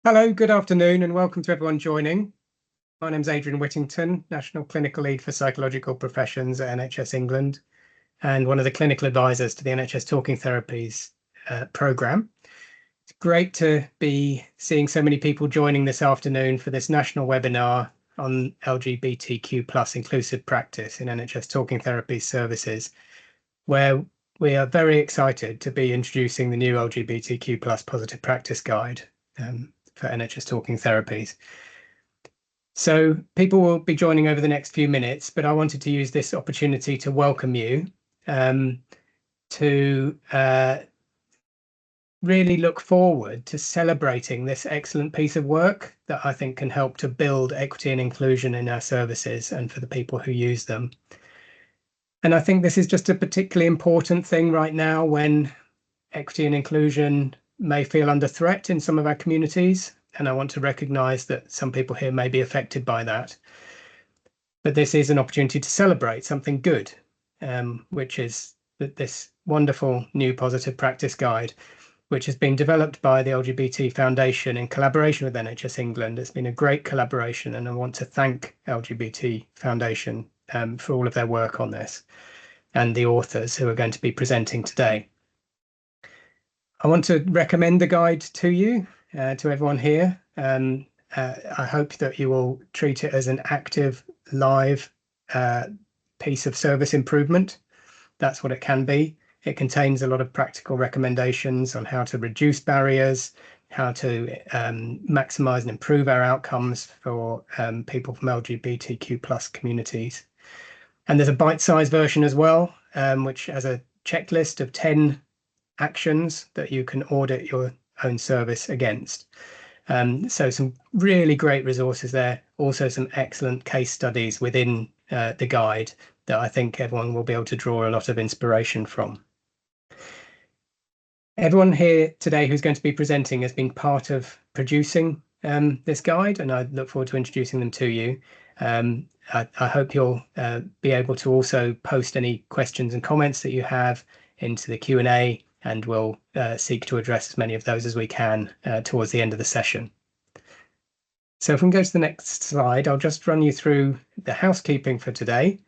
Hello, good afternoon, and welcome to everyone joining. My name's Adrian Whittington, National Clinical Lead for Psychological Professions at NHS England, and one of the clinical advisors to the NHS Talking Therapies programme. It's great to be seeing so many people joining this afternoon for this national webinar on LGBTQ+ inclusive practice in NHS Talking Therapies services, where we are very excited to be introducing the new LGBTQ+ positive practice guide for NHS Talking Therapies. So people will be joining over the next few minutes, but I wanted to use this opportunity to welcome you to really look forward to celebrating this excellent piece of work that I think can help to build equity and inclusion in our services and for the people who use them. And I think this is just a particularly important thing right now when equity and inclusion may feel under threat in some of our communities. And I want to recognise that some people here may be affected by that. But this is an opportunity to celebrate something good, which is this wonderful new positive practice guide, which has been developed by the LGBT Foundation in collaboration with NHS England. It's been a great collaboration, and I want to thank LGBT Foundation for all of their work on this and the authors who are going to be presenting today. I want to recommend the guide to you, to everyone here. I hope that you will treat it as an active, live piece of service improvement. That's what it can be. It contains a lot of practical recommendations on how to reduce barriers, how to maximise and improve our outcomes for people from LGBTQ+ communities. And there's a bite-sized version as well, which has a checklist of 10 actions that you can audit your own service against. So some really great resources there. Also some excellent case studies within the guide that I think everyone will be able to draw a lot of inspiration from. Everyone here today who's going to be presenting has been part of producing this guide, and I look forward to introducing them to you. I hope you'll be able to also post any questions and comments that you have into the Q&A, and we'll seek to address as many of those as we can towards the end of the session. So if we can go to the next slide, I'll just run you through the housekeeping for today.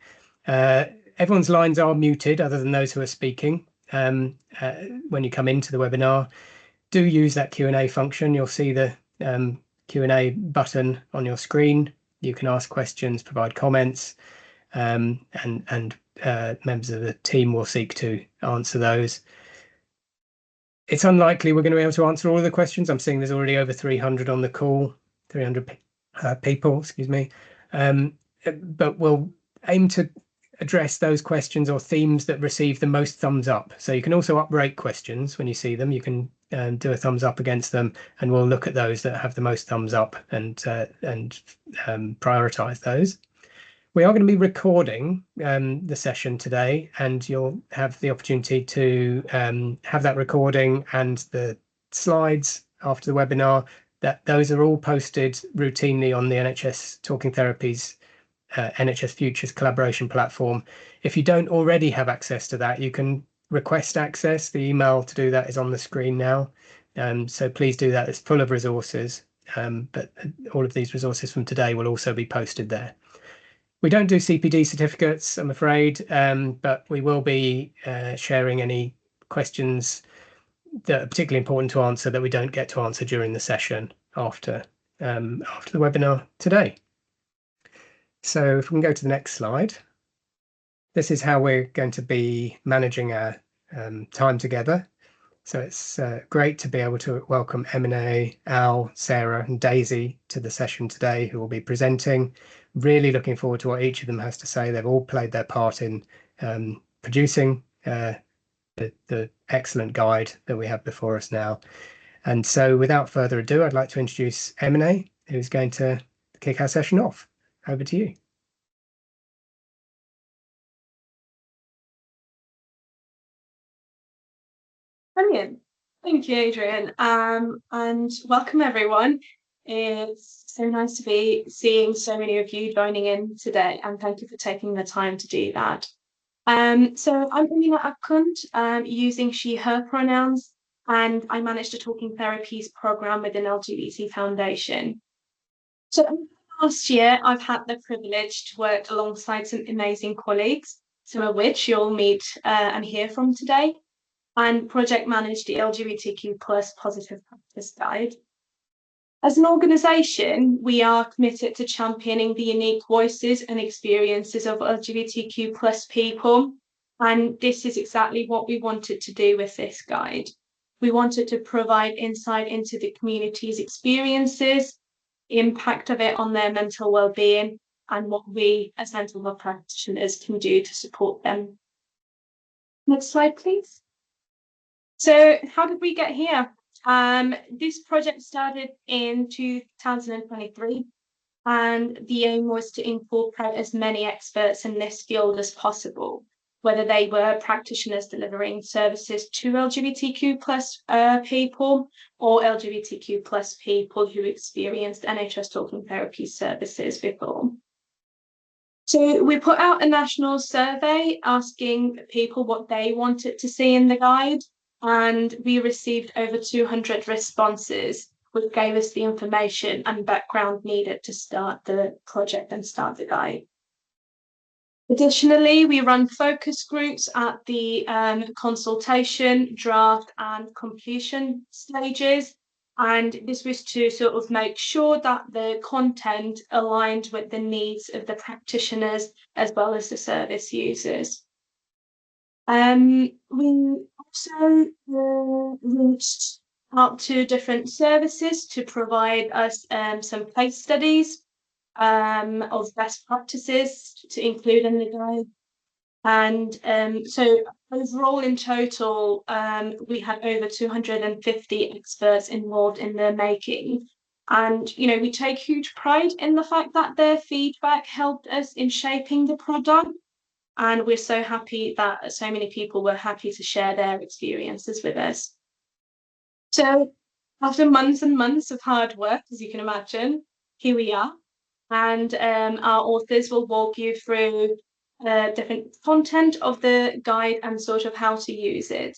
Everyone's lines are muted other than those who are speaking. When you come into the webinar, do use that Q&A function. You'll see the Q&A button on your screen. You can ask questions, provide comments, and members of the team will seek to answer those. It's unlikely we're going to be able to answer all of the questions. I'm seeing there's already over 300 on the call, 300 people, excuse me. But we'll aim to address those questions or themes that receive the most thumbs up. So you can also uprate questions when you see them. You can do a thumbs up against them, and we'll look at those that have the most thumbs up and prioritize those. We are going to be recording the session today, and you'll have the opportunity to have that recording and the slides after the webinar. Those are all posted routinely on the NHS Talking Therapies NHS Futures collaboration platform. If you don't already have access to that, you can request access. The email to do that is on the screen now. So please do that. It's full of resources, but all of these resources from today will also be posted there. We don't do CPD certificates, I'm afraid, but we will be sharing any questions that are particularly important to answer that we don't get to answer during the session after the webinar today. So if we can go to the next slide. This is how we're going to be managing our time together. So it's great to be able to welcome Emine, Al, Sarah and Daisy to the session today, who will be presenting. Really looking forward to what each of them has to say. They've all played their part in producing the excellent guide that we have before us now. And so without further ado, I'd like to introduce Emine, who's going to kick our session off. Over to you. Brilliant. Thank you, Adrian. And welcome, everyone. It's so nice to be seeing so many of you joining in today, and thank you for taking the time to do that. So I'm Emine Akkunt, using she, her pronouns. and I managed a Talking Therapies program within LGBT Foundation. So last year, I've had the privilege to work alongside some amazing colleagues, some of which you'll meet and hear from today, and project manage the LGBTQ plus positive practice guide. As an organisation, we are committed to championing the unique voices and experiences of LGBTQ plus people, and this is exactly what we wanted to do with this guide. We wanted to provide insight into the community's experiences, impact of it on their mental well-being, and what we as mental health practitioners can do to support them. Next slide, please. So how did we get here? This project started in 2023, and the aim was to incorporate as many experts in this field as possible, whether they were practitioners delivering services to LGBTQ plus people or LGBTQ plus people who experienced NHS Talking Therapies services before. So we put out a national survey asking people what they wanted to see in the guide, and we received over 200 responses, which gave us the information and background needed to start the project and start the guide. Additionally, we run focus groups at the consultation, draft, and completion stages. And this was to sort of make sure that the content aligned with the needs of the practitioners as well as the service users. We also reached out to different services to provide us some case studies of best practices to include in the guide. And so overall in total, we had over 250 experts involved in the making. And, you know, we take huge pride in the fact that their feedback helped us in shaping the product. And we're so happy that so many people were happy to share their experiences with us. So after months and months of hard work, as you can imagine, here we are. And our authors will walk you through different content of the guide and sort of how to use it.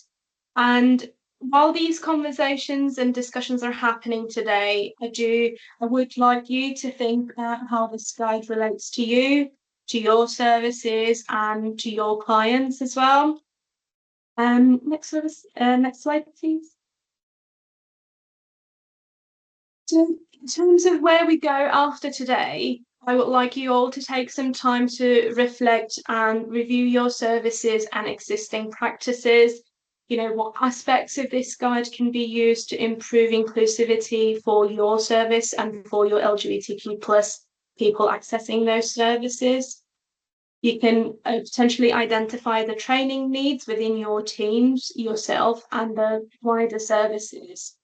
And while these conversations and discussions are happening today, I would like you to think about how this guide relates to you, to your services, and to your clients as well. Next slide, please. So in terms of where we go after today, I would like you all to take some time to reflect and review your services and existing practices. You know, what aspects of this guide can be used to improve inclusivity for your service and for your LGBTQ plus people accessing those services. You can potentially identify the training needs within your teams, yourself, and the wider services.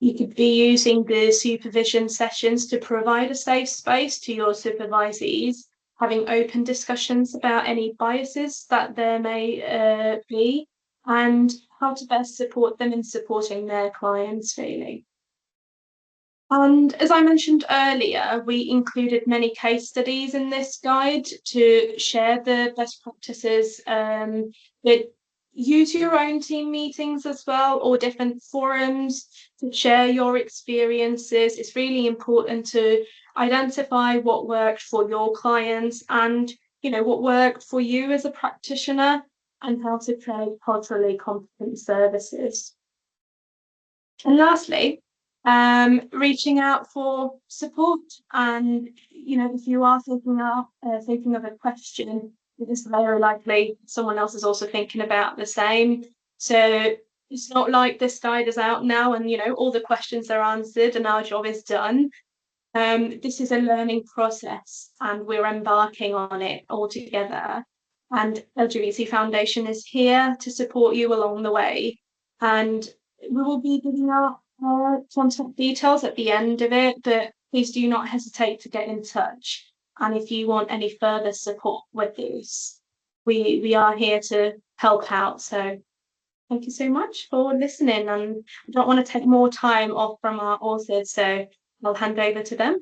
You could be using the supervision sessions to provide a safe space to your supervisees, having open discussions about any biases that there may be, and how to best support them in supporting their clients really. And as I mentioned earlier, we included many case studies in this guide to share the best practices. Use your own team meetings as well, or different forums to share your experiences. It's really important to identify what worked for your clients and, you know, what worked for you as a practitioner, and how to create culturally competent services. And lastly, reaching out for support. And, you know, if you are thinking of a question, it is very likely someone else is also thinking about the same. So it's not like this guide is out now and, you know, all the questions are answered and our job is done. This is a learning process and we're embarking on it all together. And LGBT Foundation is here to support you along the way. And we will be giving out contact details at the end of it, but please do not hesitate to get in touch. And if you want any further support with this, we are here to help out. So thank you so much for listening. And I don't want to take more time off from our authors, so I'll hand over to them.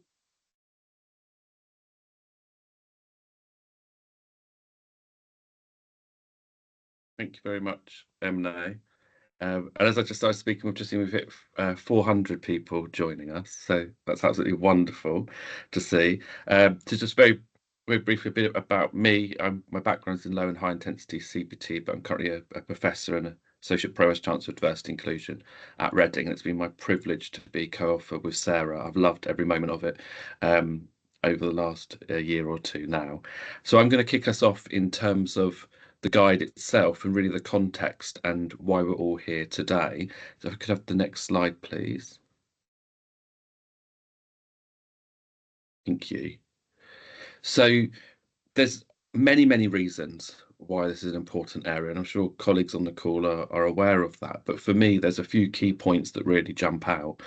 Thank you very much, Emily. And as I just started speaking, we've hit 400 people joining us, so that's absolutely wonderful to see. To just very briefly a bit about me, my background is in low and high intensity CBT, but I'm currently a professor and associate pro-vice chancellor of diversity inclusion at Reading, and it's been my privilege to be co-author with Sarah. I've loved every moment of it. Over the last year or two now. So I'm going to kick us off in terms of the guide itself and really the context and why we're all here today. So if I could have the next slide, please. Thank you. So there's many reasons why this is an important area, and I'm sure colleagues on the call are aware of that. But for me, there's a few key points that really jump out.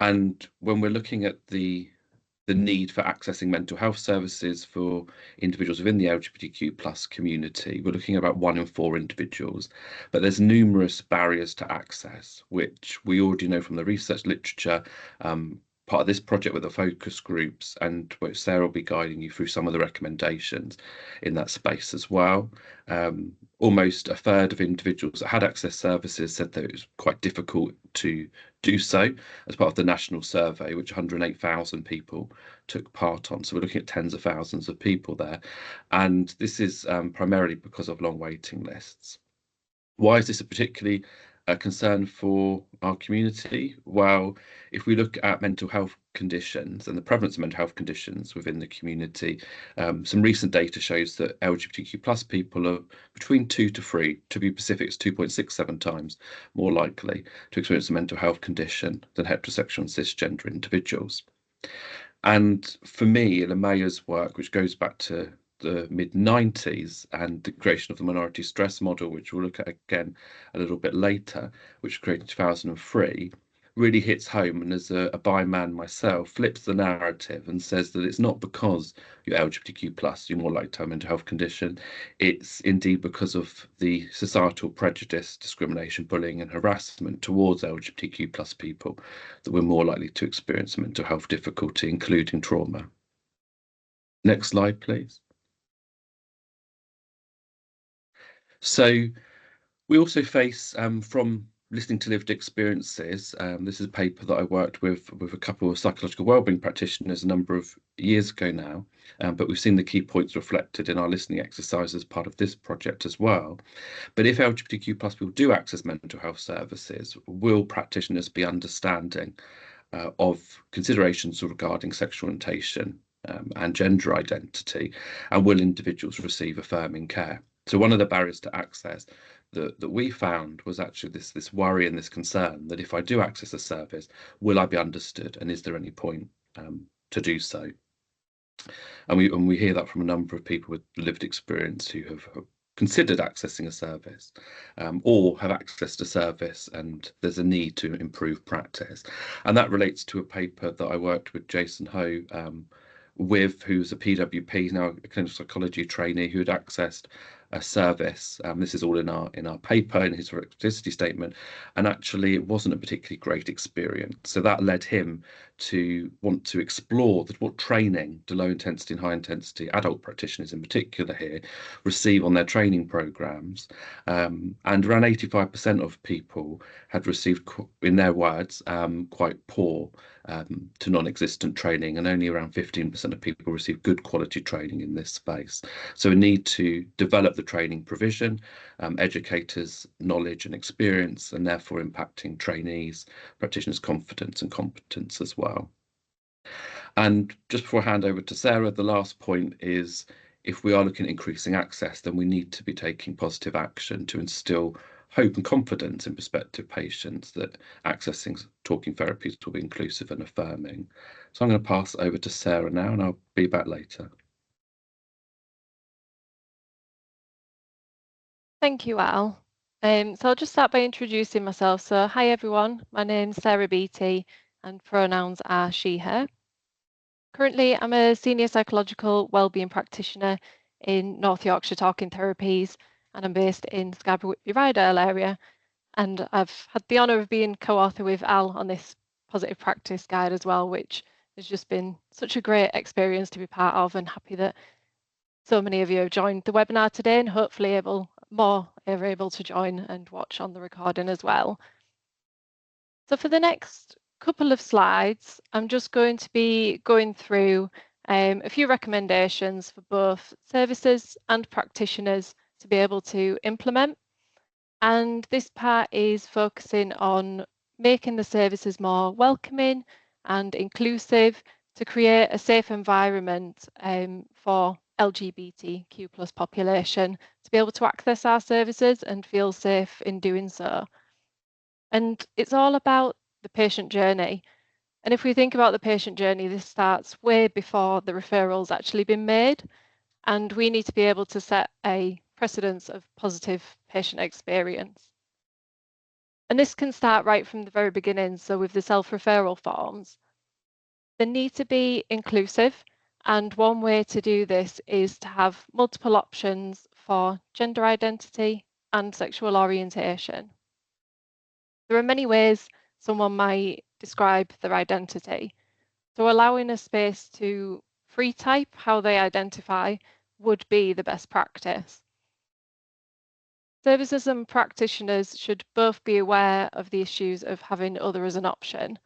And when we're looking at the need for accessing mental health services for individuals within the LGBTQ plus community. We're looking at about 1 in 4 individuals, but there's numerous barriers to access, which we already know from the research literature, part of this project with the focus groups, and where Sarah will be guiding you through some of the recommendations in that space as well. Almost a third of individuals that had access services said that it was quite difficult to do so as part of the national survey, which 108,000 people took part on. So we're looking at tens of thousands of people there. And this is primarily because of long waiting lists. Why is this a particularly concern for our community? Well, if we look at mental health conditions and the prevalence of mental health conditions within the community, some recent data shows that LGBTQ plus people are between 2 to 3, to be specific, it's 2.67 times more likely to experience a mental health condition than heterosexual and cisgender individuals. And for me, in Amaya's work, which goes back to the mid-90s and the creation of the minority stress model, which we'll look at again a little bit later, which was created in 2003, really hits home, and as a bi man myself, flips the narrative and says that it's not because you're LGBTQ plus you're more likely to have a mental health condition. It's indeed because of the societal prejudice, discrimination, bullying and harassment towards LGBTQ plus people that we're more likely to experience mental health difficulty, including trauma. Next slide, please. So we also face, from listening to lived experiences, this is a paper that I worked with a couple of psychological wellbeing practitioners a number of years ago now, but we've seen the key points reflected in our listening exercise as part of this project as well. But if LGBTQ plus people do access mental health services, will practitioners be understanding of considerations regarding sexual orientation and gender identity, and will individuals receive affirming care? So one of the barriers to access that we found was actually this worry and this concern that if I do access a service, will I be understood, and is there any point to do so? And we hear that from a number of people with lived experience who have considered accessing a service, or have accessed a service and there's a need to improve practice. And that relates to a paper that I worked with Jason Ho who's a PWP, now a clinical psychology trainee, who had accessed a service. This is all in our paper, in his toxicity statement, and actually it wasn't a particularly great experience. So that led him to want to explore what training do low intensity and high intensity adult practitioners in particular here receive on their training programs. And around 85% of people had received, in their words, quite poor to non-existent training, and only around 15% of people receive good quality training in this space. So we need to develop the training provision, educators' knowledge and experience, and therefore impacting trainees, practitioners' confidence and competence as well. And just before I hand over to Sarah, the last point is, if we are looking at increasing access, then we need to be taking positive action to instill hope and confidence in prospective patients that accessing talking therapies will be inclusive and affirming. So I'm going to pass over to Sarah now, and I'll be back later. Thank you, Al. So I'll just start by introducing myself. So hi everyone, my name's Sarah Beattie and pronouns are she, her. Currently, I'm a senior psychological wellbeing practitioner in North Yorkshire Talking Therapies, and I'm based in Scarborough-Whitby-Rydal area. And I've had the honour of being co-author with Al on this positive practice guide as well, which has just been such a great experience to be part of, and happy that so many of you have joined the webinar today and hopefully able more are able to join and watch on the recording as well. So for the next couple of slides, I'm just going to be going through a few recommendations for both services and practitioners to be able to implement. And this part is focusing on making the services more welcoming and inclusive to create a safe environment for LGBTQ plus population to be able to access our services and feel safe in doing so. And it's all about the patient journey. And if we think about the patient journey, this starts way before the referral's actually been made. And we need to be able to set a precedence of positive patient experience. And this can start right from the very beginning. So with the self-referral forms, they need to be inclusive. And one way to do this is to have multiple options for gender identity and sexual orientation. There are many ways someone might describe their identity. So allowing a space to free type how they identify would be the best practice. Services and practitioners should both be aware of the issues of having other as an option.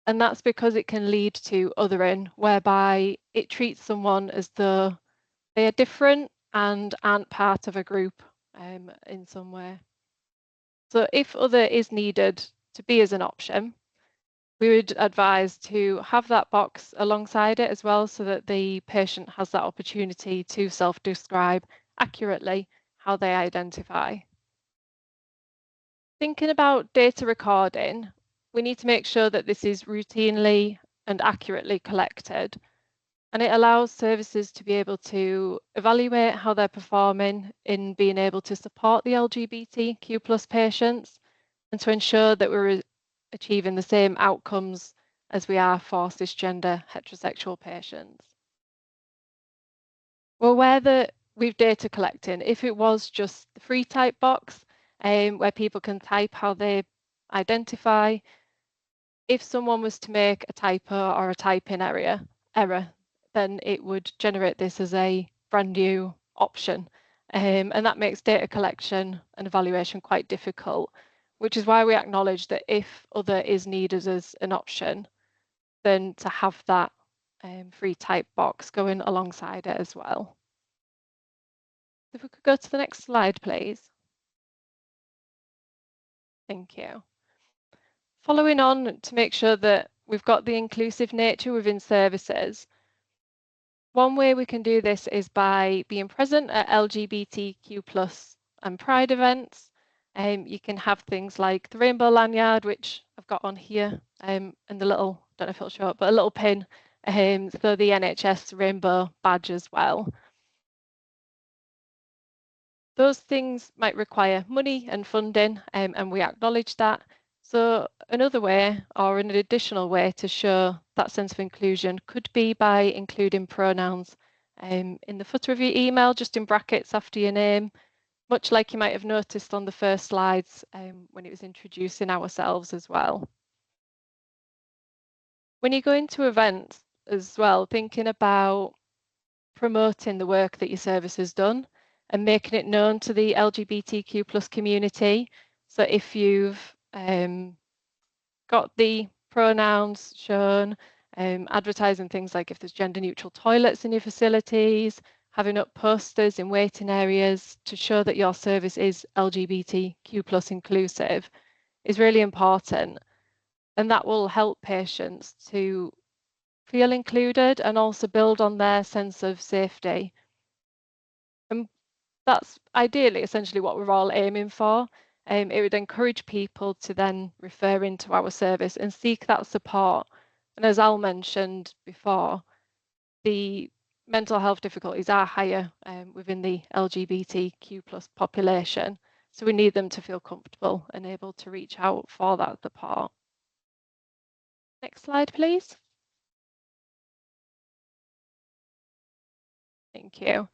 And that's because it can lead to othering, whereby it treats someone as though they are different and aren't part of a group in some way. So if other is needed to be as an option, we would advise to have that box alongside it as well so that the patient has that opportunity to self-describe accurately how they identify. Thinking about data recording, we need to make sure that this is routinely and accurately collected, and it allows services to be able to evaluate how they're performing in being able to support the LGBTQ plus patients and to ensure that we're achieving the same outcomes as we are for cisgender heterosexual patients. We're aware that with data collecting, if it was just the free type box where people can type how they identify, if someone was to make a typo or a typing error, then it would generate this as a brand new option. And that makes data collection and evaluation quite difficult, which is why we acknowledge that if other is needed as an option, then to have that free type box going alongside it as well. If we could go to the next slide, please. Thank you. Following on to make sure that we've got the inclusive nature within services, one way we can do this is by being present at LGBTQ plus and Pride events. You can have things like the rainbow lanyard, which I've got on here, and the little, don't know if it'll show up, but a little pin, so the NHS rainbow badge as well. Those things might require money and funding, and we acknowledge that. So another way or an additional way to show that sense of inclusion could be by including pronouns in the footer of your email, just in brackets after your name, much like you might have noticed on the first slides when it was introducing ourselves as well. When you go into events as well, thinking about promoting the work that your service has done and making it known to the LGBTQ plus community. So if you've got the pronouns shown, advertising things like if there's gender neutral toilets in your facilities, having up posters in waiting areas to show that your service is LGBTQ plus inclusive is really important. And that will help patients to feel included and also build on their sense of safety. And that's ideally essentially what we're all aiming for. It would encourage people to then refer into our service and seek that support. And as Al mentioned before, the mental health difficulties are higher within the LGBTQ plus population. So we need them to feel comfortable and able to reach out for that support. Next slide, please. Thank you.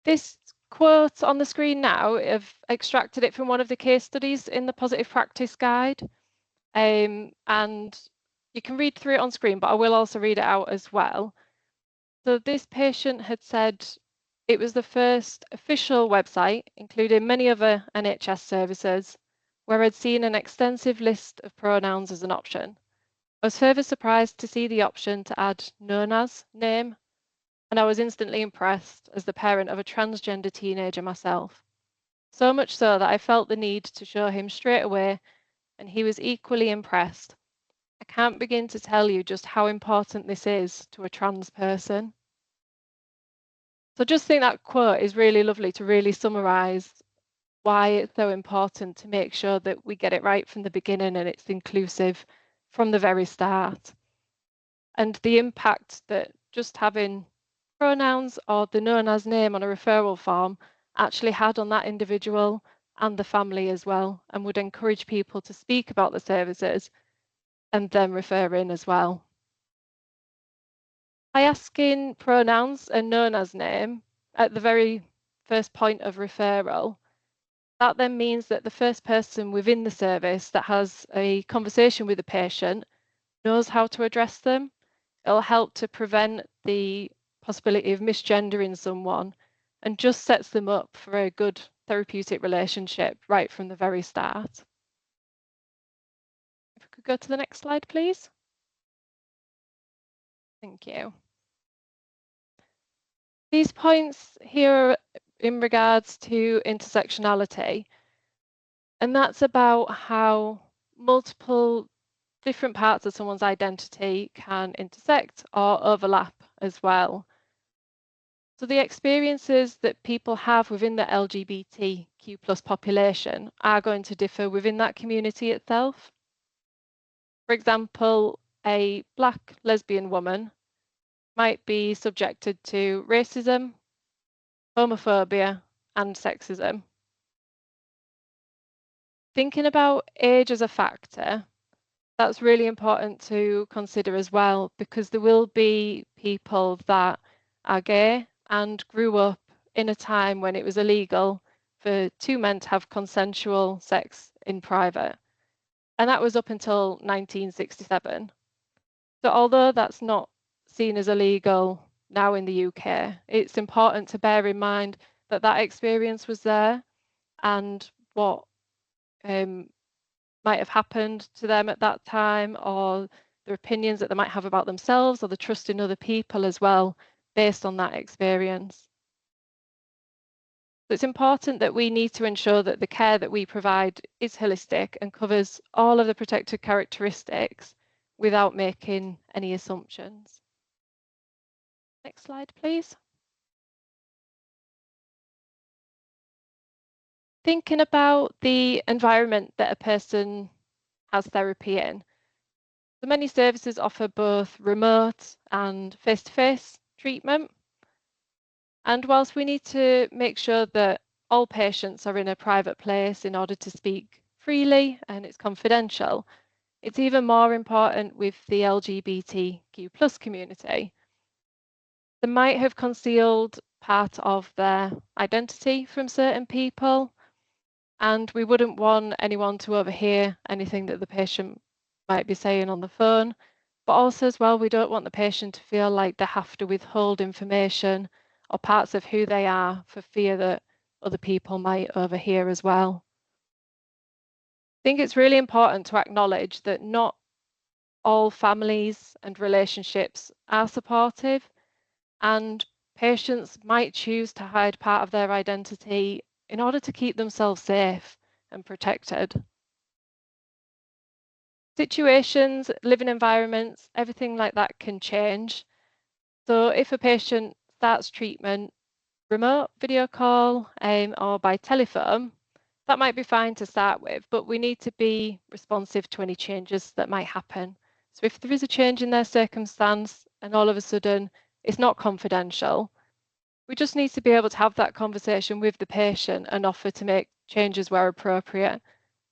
This quote on the screen now, I've extracted it from one of the case studies in the Positive Practice Guide. And you can read through it on screen, but I will also read it out as well. So this patient had said It was the first official website, including many other NHS services, where I'd seen an extensive list of pronouns as an option. I was further surprised to see the option to add known as name, and I was instantly impressed as the parent of a transgender teenager myself. So much so that I felt the need to show him straight away, and he was equally impressed. I can't begin to tell you just how important this is to a trans person. So I just think that quote is really lovely to really summarise why it's so important to make sure that we get it right from the beginning and it's inclusive from the very start. And the impact that just having pronouns or the known as name on a referral form actually had on that individual and the family as well, and would encourage people to speak about the services and then refer in as well. By asking pronouns and known as name at the very first point of referral, that then means that the first person within the service that has a conversation with the patient knows how to address them. It'll help to prevent the possibility of misgendering someone and just sets them up for a good therapeutic relationship right from the very start. If we could go to the next slide, please. Thank you. These points here are in regards to intersectionality, and that's about how multiple different parts of someone's identity can intersect or overlap as well. So the experiences that people have within the LGBTQ plus population are going to differ within that community itself. For example, a Black lesbian woman might be subjected to racism, homophobia, and sexism. Thinking about age as a factor, that's really important to consider as well, because there will be people that are gay and grew up in a time when it was illegal for two men to have consensual sex in private. And that was up until 1967. So although that's not seen as illegal now in the UK, it's important to bear in mind that that experience was there and what might have happened to them at that time, or their opinions that they might have about themselves, or the trust in other people as well, based on that experience. So it's important that we need to ensure that the care that we provide is holistic and covers all of the protected characteristics without making any assumptions. Next slide, please. Thinking about the environment that a person has therapy in. So many services offer both remote and face-to-face treatment. And whilst we need to make sure that all patients are in a private place in order to speak freely and it's confidential, it's even more important with the LGBTQ plus community. They might have concealed part of their identity from certain people, and we wouldn't want anyone to overhear anything that the patient might be saying on the phone. But also as well, we don't want the patient to feel like they have to withhold information or parts of who they are for fear that other people might overhear as well. I think it's really important to acknowledge that not all families and relationships are supportive, and patients might choose to hide part of their identity in order to keep themselves safe and protected. Situations, living environments, everything like that can change. So if a patient starts treatment remote video call or by telephone, that might be fine to start with, but we need to be responsive to any changes that might happen. So if there is a change in their circumstance and all of a sudden it's not confidential, we just need to be able to have that conversation with the patient and offer to make changes where appropriate,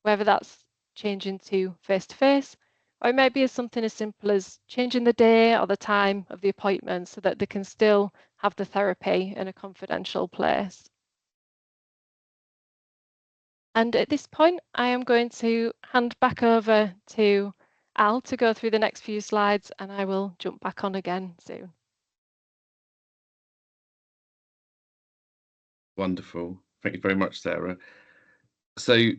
whether that's changing to face-to-face, or it might be something as simple as changing the day or the time of the appointment so that they can still have the therapy in a confidential place. And at this point, I am going to hand back over to Al to go through the next few slides, and I will jump back on again soon. Wonderful. Thank you very much, Sarah. So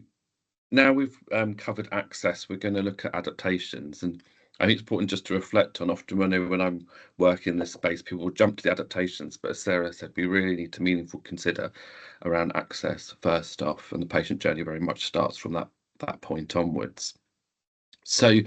now we've covered access, we're going to look at adaptations. And I think it's important just to reflect on, often when I'm working in this space, people will jump to the adaptations, but as Sarah said, we really need to meaningfully consider around access first off, and the patient journey very much starts from that point onwards. So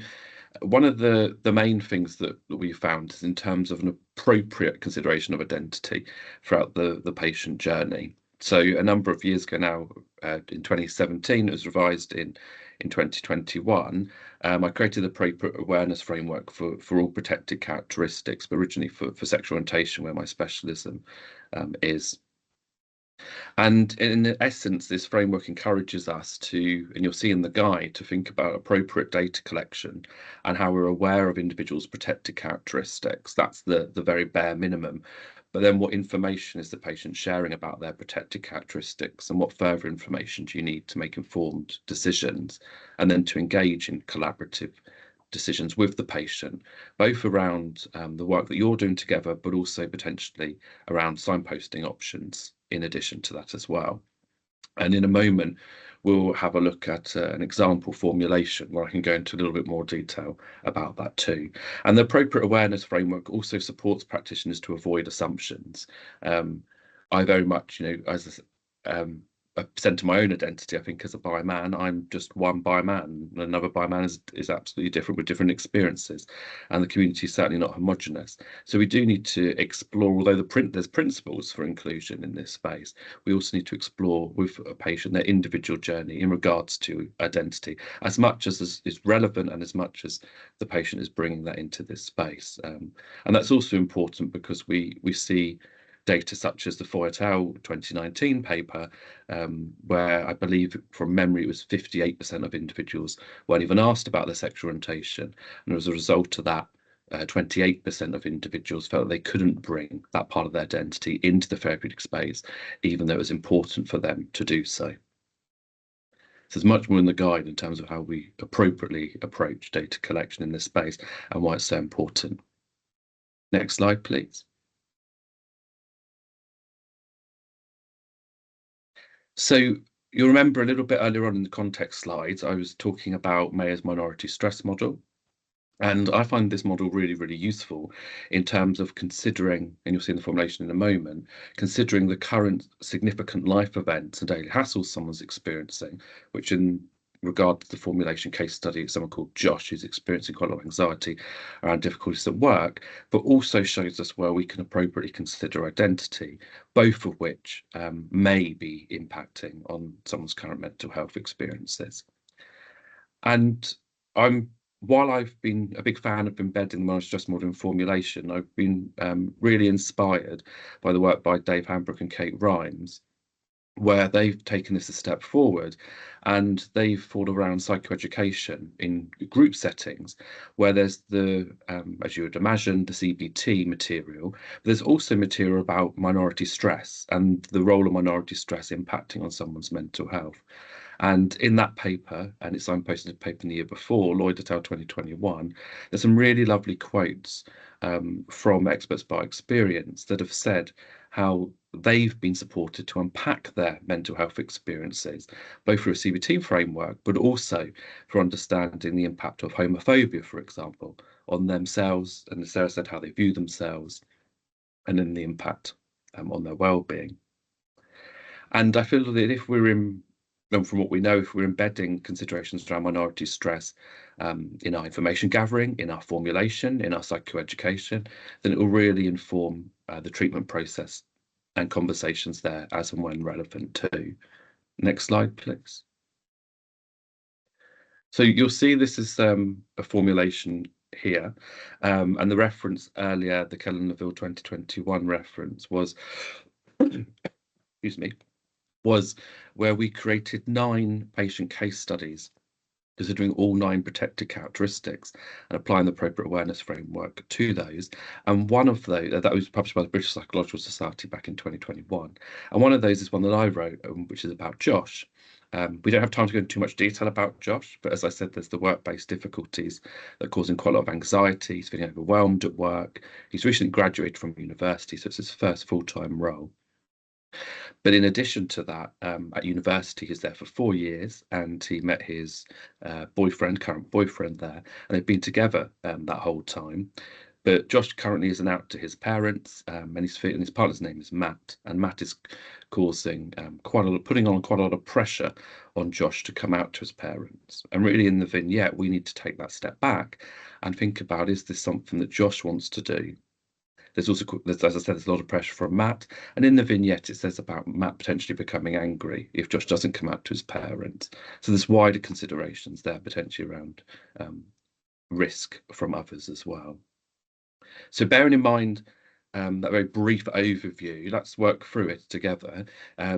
one of the main things that we found is in terms of an appropriate consideration of identity throughout the patient journey. So a number of years ago now, in 2017, it was revised in 2021. I created the appropriate awareness framework for all protected characteristics, but originally for sexual orientation, where my specialism is. And in essence, this framework encourages us to, and you'll see in the guide, to think about appropriate data collection and how we're aware of individuals' protected characteristics. That's the very bare minimum. But then what information is the patient sharing about their protected characteristics, and what further information do you need to make informed decisions, and then to engage in collaborative decisions with the patient, both around the work that you're doing together, but also potentially around signposting options in addition to that as well. And in a moment, we'll have a look at an example formulation where I can go into a little bit more detail about that too. And the appropriate awareness framework also supports practitioners to avoid assumptions. I very much, as I present my own identity, I think, as a bi man, I'm just one bi man. Another bi man is absolutely different with different experiences, and the community is certainly not homogenous. So we do need to explore, although there's principles for inclusion in this space, we also need to explore with a patient their individual journey in regards to identity, as much as is relevant and as much as the patient is bringing that into this space. And that's also important because we see data such as the Foy et al. 2019 paper, where I believe from memory it was 58% of individuals weren't even asked about their sexual orientation, and as a result of that, 28% of individuals felt they couldn't bring that part of their identity into the therapeutic space, even though it was important for them to do so. So there's much more in the guide in terms of how we appropriately approach data collection in this space and why it's so important. Next slide, please. So you'll remember a little bit earlier on in the context slides, I was talking about Mayer's minority stress model. And I find this model really, really useful in terms of considering, and you'll see in the formulation in a moment, considering the current significant life events and daily hassles someone's experiencing, which in regard to the formulation case study, someone called Josh who's experiencing quite a lot of anxiety around difficulties at work, but also shows us where we can appropriately consider identity, both of which may be impacting on someone's current mental health experiences. And while I've been a big fan of embedding the minority stress model in formulation, I've been really inspired by the work by Dave Hambrook and Kate Rhymes, where they've taken this a step forward, and they've thought around psychoeducation in group settings, where there's the, as you would imagine, the CBT material, but there's also material about minority stress and the role of minority stress impacting on someone's mental health. And in that paper, and it's signposted a paper in the year before, Lloyd et al. 2021, there's some really lovely quotes from experts by experience that have said how they've been supported to unpack their mental health experiences, both through a CBT framework, but also for understanding the impact of homophobia, for example, on themselves, and as Sarah said, how they view themselves, and then the impact on their well-being. And I feel that if we're from what we know, if we're embedding considerations around minority stress in our information gathering, in our formulation, in our psychoeducation, then it will really inform the treatment process and conversations there as and when relevant too. Next slide, please. So you'll see this is a formulation here, and the reference earlier, the Kellen-Neville 2021 reference was, excuse me, was where we created 9 patient case studies considering all 9 protected characteristics and applying the appropriate awareness framework to those. And one of those, that was published by the British Psychological Society back in 2021. And one of those is one that I wrote, which is about Josh. We don't have time to go into too much detail about Josh, but as I said, there's the work-based difficulties that are causing quite a lot of anxiety. He's feeling overwhelmed at work. He's recently graduated from university, so it's his first full-time role. But in addition to that, at university, he's there for 4 years, and he met his current boyfriend there, and they've been together that whole time. But Josh currently isn't out to his parents, and his partner's name is Matt, and Matt is causing putting on quite a lot of pressure on Josh to come out to his parents. And really, in the vignette, we need to take that step back and think about, is this something that Josh wants to do? There's also, as I said, there's a lot of pressure from Matt, and in the vignette it says about Matt potentially becoming angry if Josh doesn't come out to his parents. So there's wider considerations there potentially around risk from others as well. So bearing in mind that very brief overview, let's work through it together.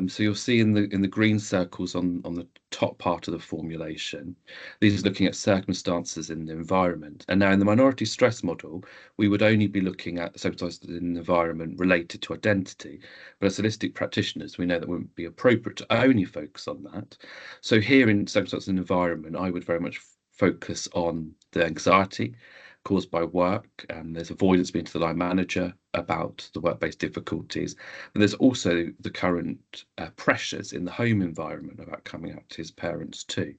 So you'll see in the green circles on the top part of the formulation, these are looking at circumstances in the environment. And now in the minority stress model, we would only be looking at circumstances in the environment related to identity. But as holistic practitioners, we know that wouldn't be appropriate to only focus on that. So here in circumstances in the environment, I would very much focus on the anxiety caused by work, and there's avoidance being to the line manager about the work-based difficulties. But there's also the current pressures in the home environment about coming out to his parents too.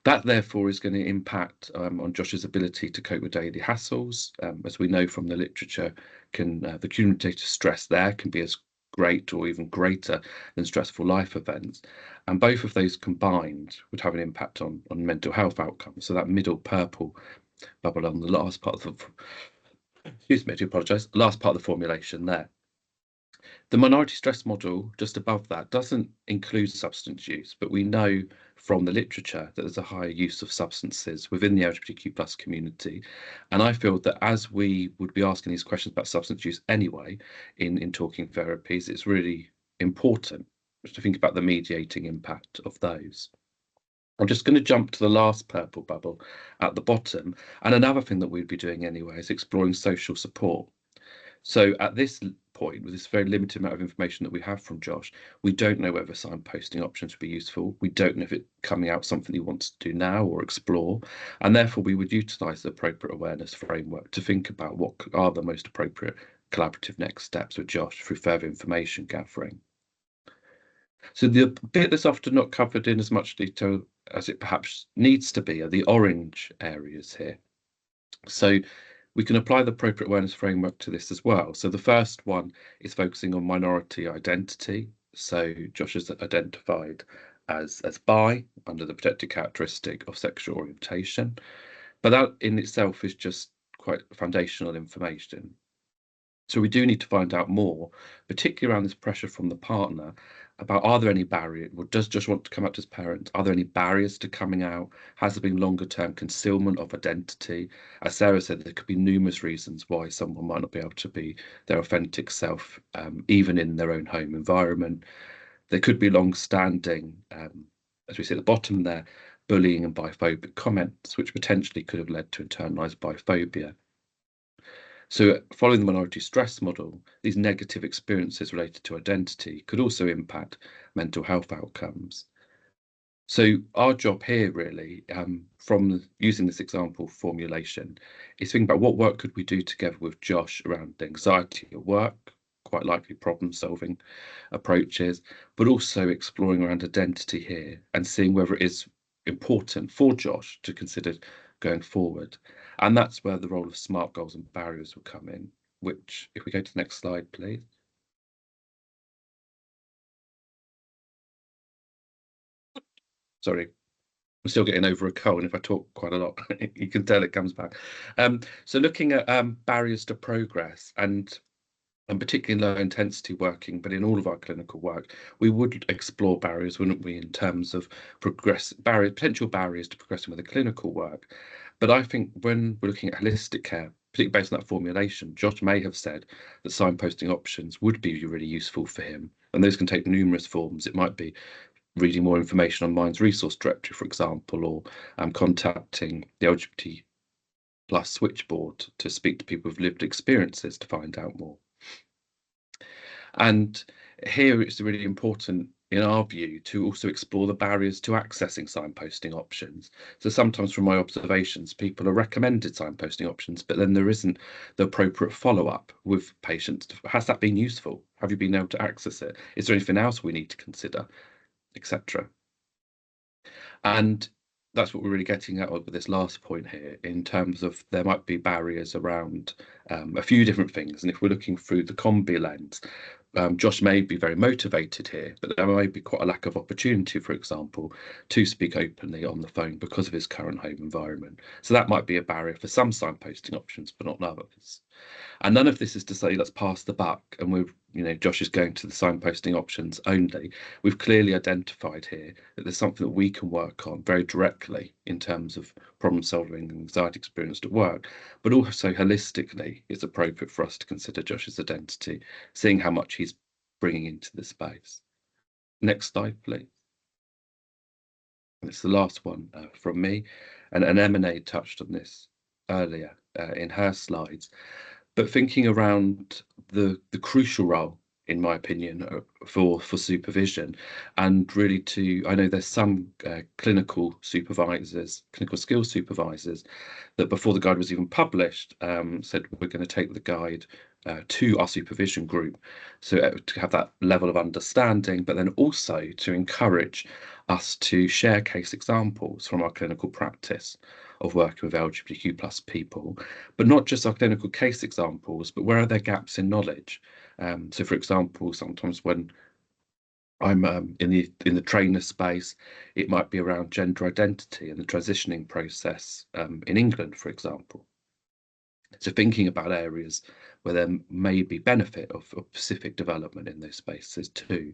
That therefore is going to impact on Josh's ability to cope with daily hassles. As we know from the literature, the cumulative stress there can be as great or even greater than stressful life events. And both of those combined would have an impact on mental health outcomes. So that middle purple bubble on the last part of the, excuse me, I do apologise, last part of the formulation there. The minority stress model just above that doesn't include substance use, but we know from the literature that there's a higher use of substances within the LGBTQ+ community. And I feel that as we would be asking these questions about substance use anyway in talking therapies, it's really important to think about the mediating impact of those. I'm just going to jump to the last purple bubble at the bottom. And another thing that we'd be doing anyway is exploring social support. So at this point, with this very limited amount of information that we have from Josh, we don't know whether signposting options would be useful. We don't know if it's coming out something he wants to do now or explore. And therefore, we would utilise the appropriate awareness framework to think about what are the most appropriate collaborative next steps with Josh through further information gathering. So the bit that's often not covered in as much detail as it perhaps needs to be are the orange areas here. So we can apply the appropriate awareness framework to this as well. So the first one is focusing on minority identity. So Josh is identified as bi under the protected characteristic of sexual orientation. But that in itself is just quite foundational information. So we do need to find out more, particularly around this pressure from the partner, about are there any barriers? Does Josh want to come out to his parents? Are there any barriers to coming out? Has there been longer term concealment of identity? As Sarah said, there could be numerous reasons why someone might not be able to be their authentic self, even in their own home environment. There could be long-standing, as we see at the bottom there, bullying and biphobic comments, which potentially could have led to internalised biphobia. So following the minority stress model, these negative experiences related to identity could also impact mental health outcomes. So our job here really, from using this example formulation, is thinking about what work could we do together with Josh around anxiety at work, quite likely problem solving approaches, but also exploring around identity here and seeing whether it is important for Josh to consider going forward. And that's where the role of SMART goals and barriers will come in, which, if we go to the next slide, please. Sorry, I'm still getting over a cold, and if I talk quite a lot, you can tell it comes back. So looking at barriers to progress, and particularly in low intensity working, but in all of our clinical work, we would explore barriers, wouldn't we, in terms of potential barriers to progressing with the clinical work. But I think when we're looking at holistic care, particularly based on that formulation, Josh may have said that signposting options would be really useful for him. And those can take numerous forms. It might be reading more information on Mind's resource directory, for example, or contacting the LGBT+ switchboard to speak to people with lived experiences to find out more. And here it's really important in our view, to also explore the barriers to accessing signposting options. So sometimes from my observations, people are recommended signposting options, but then there isn't the appropriate follow-up with patients. Has that been useful? Have you been able to access it? Is there anything else we need to consider, etc.? And that's what we're really getting at with this last point here, in terms of there might be barriers around a few different things. And if we're looking through the combi lens, Josh may be very motivated here, but there may be quite a lack of opportunity, for example, to speak openly on the phone because of his current home environment. So that might be a barrier for some signposting options, but not others. And none of this is to say let's pass the buck and Josh is going to the signposting options only. We've clearly identified here that there's something that we can work on very directly in terms of problem solving and anxiety experienced at work, but also holistically, it's appropriate for us to consider Josh's identity, seeing how much he's bringing into the space. Next slide, please. It's the last one from me, and Emma touched on this earlier in her slides. But thinking around the crucial role, in my opinion, for supervision, and really I know there's some clinical skills supervisors that before the guide was even published said we're going to take the guide to our supervision group, so to have that level of understanding, but then also to encourage us to share case examples from our clinical practice of working with LGBTQ plus people, but not just our clinical case examples, but where are there gaps in knowledge? So, for example, sometimes when I'm in the trainer space, it might be around gender identity and the transitioning process in England, for example. So thinking about areas where there may be benefit of specific development in those spaces too.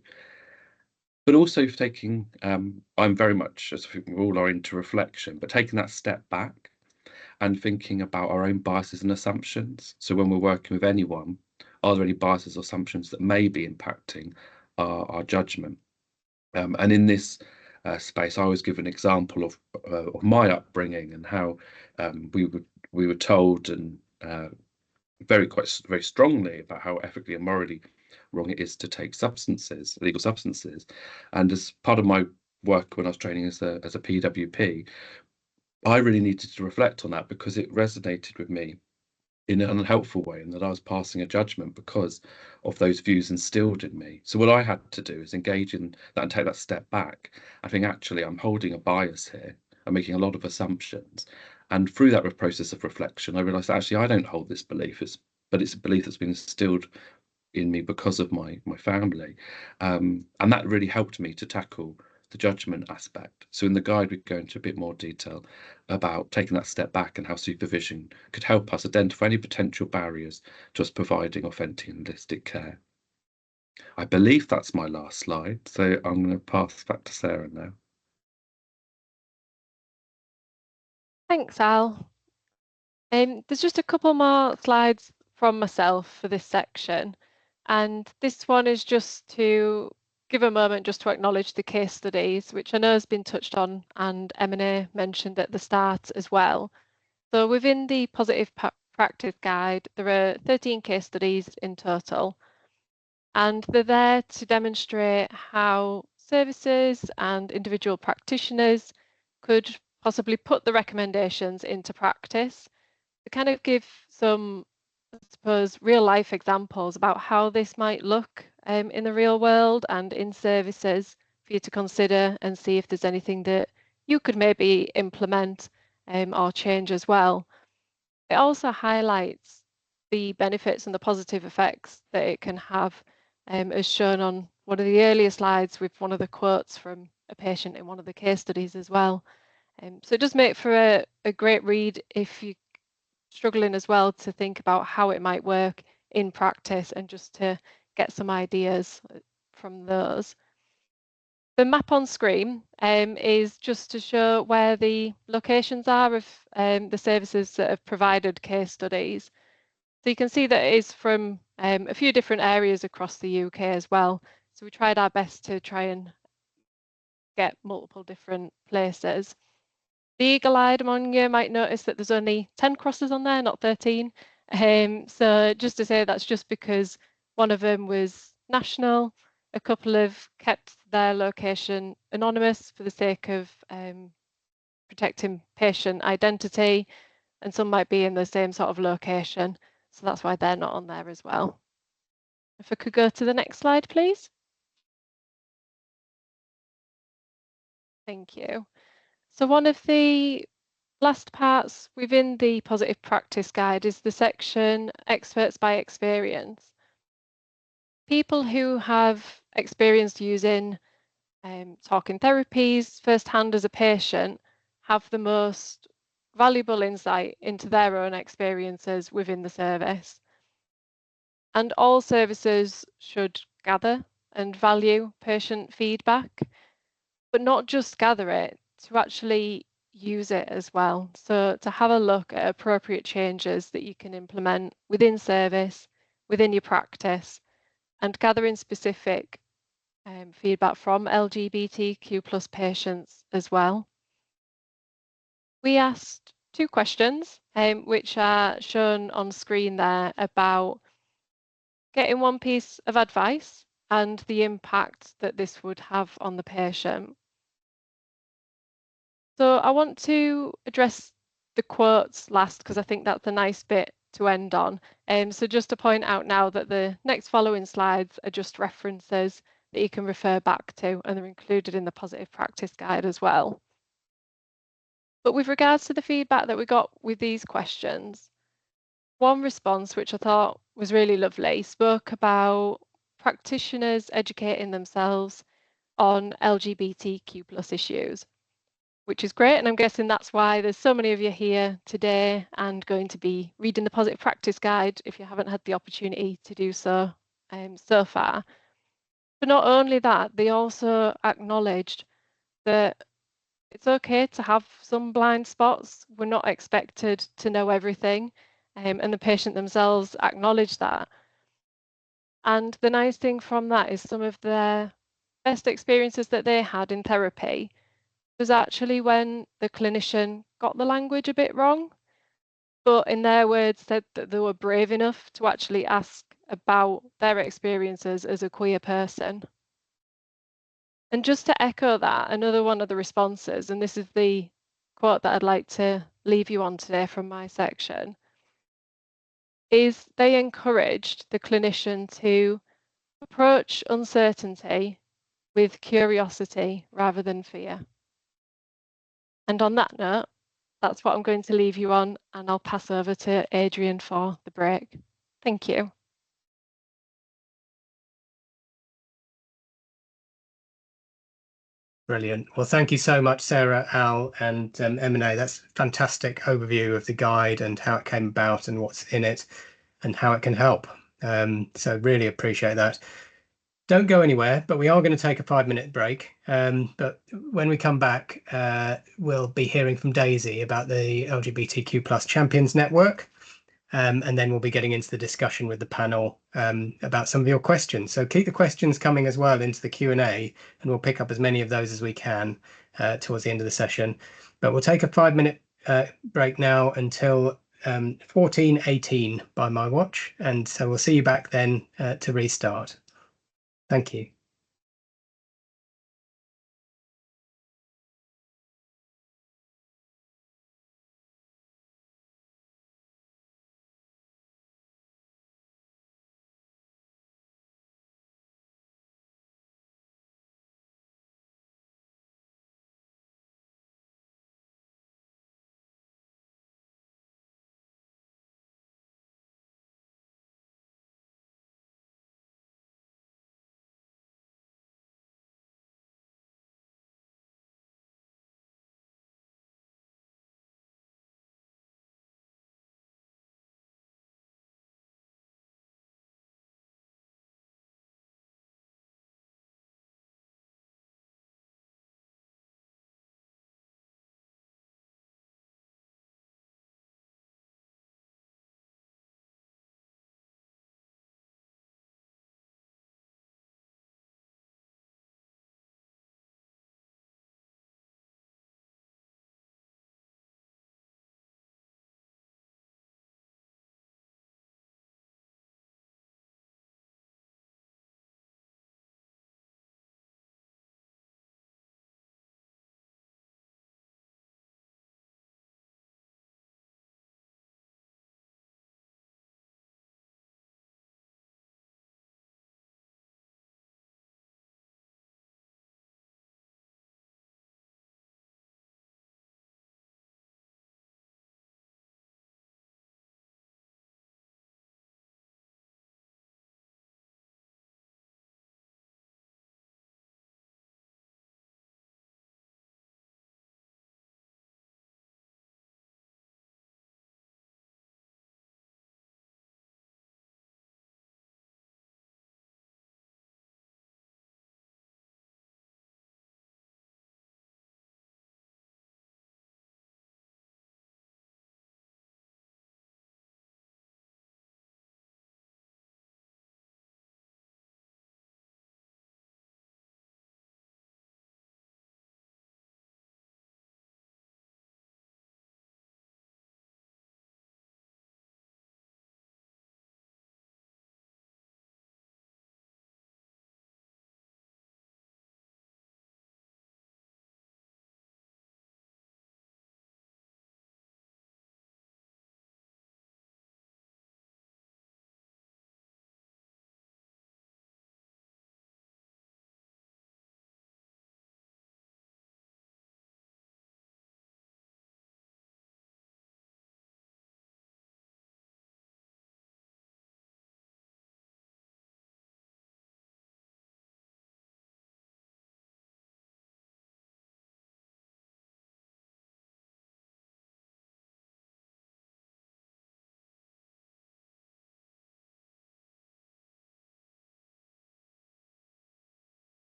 But also taking, I'm very much, as we all are, into reflection, but taking that step back and thinking about our own biases and assumptions. So when we're working with anyone, are there any biases or assumptions that may be impacting our judgment? And in this space, I always give an example of my upbringing and how we were told and very strongly about how ethically and morally wrong it is to take illegal substances. And as part of my work when I was training as a PWP, I really needed to reflect on that because it resonated with me in an unhelpful way, and that I was passing a judgment because of those views instilled in me. So what I had to do is engage in that and take that step back. I think actually I'm holding a bias here. I'm making a lot of assumptions. And through that process of reflection, I realized actually I don't hold this belief, but it's a belief that's been instilled in me because of my family. And that really helped me to tackle the judgment aspect. So in the guide, we go into a bit more detail about taking that step back and how supervision could help us identify any potential barriers to us providing authentic and holistic care. I believe that's my last slide, so I'm going to pass back to Sarah now. Thanks, Al. There's just a couple more slides from myself for this section, and this one is just to give a moment just to acknowledge the case studies, which I know has been touched on and M&A mentioned at the start as well. So within the Positive Practice Guide, there are 13 case studies in total, and they're there to demonstrate how services and individual practitioners could possibly put the recommendations into practice to kind of give some, I suppose, real life examples about how this might look in the real world and in services for you to consider and see if there's anything that you could maybe implement or change as well. It also highlights the benefits and the positive effects that it can have, as shown on one of the earlier slides with one of the quotes from a patient in one of the case studies as well. So it does make for a great read if you're struggling as well to think about how it might work in practice and just to get some ideas from those. The map on screen is just to show where the locations are of the services that have provided case studies. So you can see that it is from a few different areas across the UK as well. So we tried our best to try and get multiple different places. The eagle-eyed among you might notice that there's only 10 crosses on there, not 13. So just to say that's just because one of them was national, A couple have kept their location anonymous for the sake of protecting patient identity, and some might be in the same sort of location, so that's why they're not on there as well. If I could go to the next slide, please. Thank you. So one of the last parts within the Positive Practice Guide is the section Experts by Experience. People who have experienced using talking therapies firsthand as a patient have the most valuable insight into their own experiences within the service. And all services should gather and value patient feedback, but not just gather it, to actually use it as well. So to have a look at appropriate changes that you can implement within service, within your practice, and gathering specific feedback from LGBTQ plus patients as well. We asked 2 questions, which are shown on screen there, about getting one piece of advice and the impact that this would have on the patient. So I want to address the quotes last because I think that's a nice bit to end on. So just to point out now that the next following slides are just references that you can refer back to, and they're included in the Positive Practice Guide as well. But with regards to the feedback that we got with these questions, one response, which I thought was really lovely, spoke about practitioners educating themselves on LGBTQ plus issues, which is great. And I'm guessing that's why there's so many of you here today and going to be reading the Positive Practice Guide if you haven't had the opportunity to do so so far. But not only that, they also acknowledged that it's okay to have some blind spots. We're not expected to know everything, and the patient themselves acknowledge that. And the nice thing from that is some of their best experiences that they had in therapy was actually when the clinician got the language a bit wrong, but in their words said that they were brave enough to actually ask about their experiences as a queer person. And just to echo that, another one of the responses, and this is the quote that I'd like to leave you on today from my section, is they encouraged the clinician to approach uncertainty with curiosity rather than fear. And on that note, that's what I'm going to leave you on, and I'll pass over to Adrian for the break. Thank you. Brilliant. Well, thank you so much, Sarah, Al, and M&A. That's a fantastic overview of the guide and how it came about and what's in it and how it can help. So really appreciate that. Don't go anywhere, but we are going to take a 5-minute break. But when we come back, we'll be hearing from Daisy about the LGBTQ plus Champions Network. And then we'll be getting into the discussion with the panel about some of your questions. So keep the questions coming as well into the Q&A, and we'll pick up as many of those as we can towards the end of the session. But we'll take a 5-minute break now until 14:18 by my watch. And so we'll see you back then to restart. Thank you.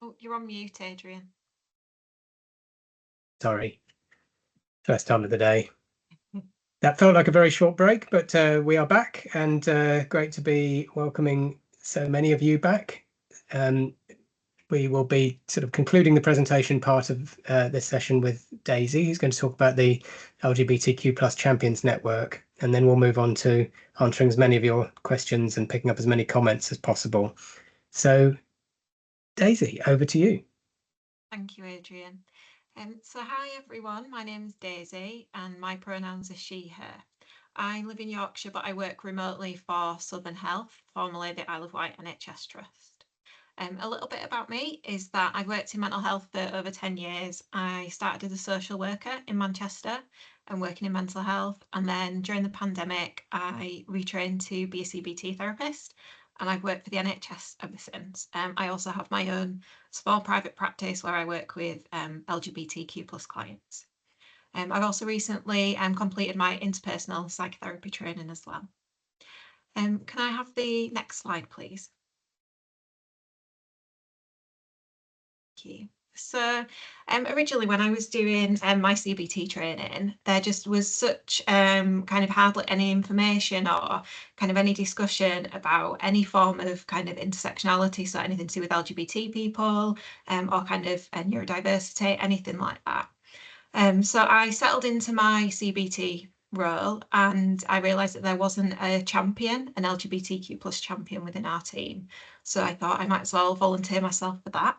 Oh, you're on mute, Adrian. Sorry. First time of the day. That felt like a very short break, but we are back, and great to be welcoming so many of you back. We will be sort of concluding the presentation part of this session with Daisy, who's going to talk about the LGBTQ+ Champions Network, and then we'll move on to answering as many of your questions and picking up as many comments as possible. So, Daisy, over to you. Thank you, Adrian. So hi everyone, my name is Daisy and my pronouns are she, her. I live in Yorkshire, but I work remotely for Southern Health, formerly the Isle of Wight NHS Trust. A little bit about me is that I've worked in mental health for over 10 years. I started as a social worker in Manchester and working in mental health. And then during the pandemic, I retrained to be a CBT therapist, and I've worked for the NHS ever since. I also have my own small private practice where I work with LGBTQ+ clients. I've also recently completed my interpersonal psychotherapy training as well. Can I have the next slide, please? Thank you. So originally when I was doing my CBT training, there just was such kind of hardly any information or kind of any discussion about any form of kind of intersectionality, so anything to do with LGBT people or kind of neurodiversity, anything like that. So I settled into my CBT role and I realised that there wasn't a champion, an LGBTQ+ champion within our team. So I thought I might as well volunteer myself for that.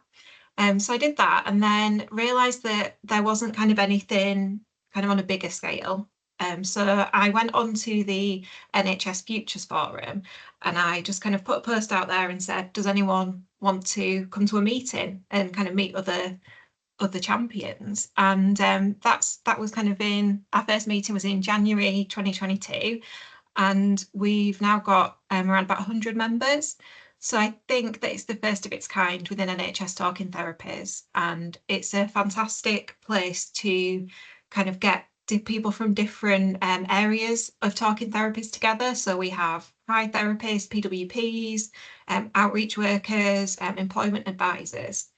So I did that and then realised that there wasn't kind of anything kind of on a bigger scale. So I went on to the NHS Futures Forum and I just kind of put a post out there and said, does anyone want to come to a meeting and kind of meet other champions? And that was kind of our first meeting was in January 2022. And we've now got around about 100 members. So I think that it's the first of its kind within NHS Talking Therapies, and it's a fantastic place to kind of get people from different areas of talking therapies together. So we have pride therapists, PWPs, outreach workers, employment advisors.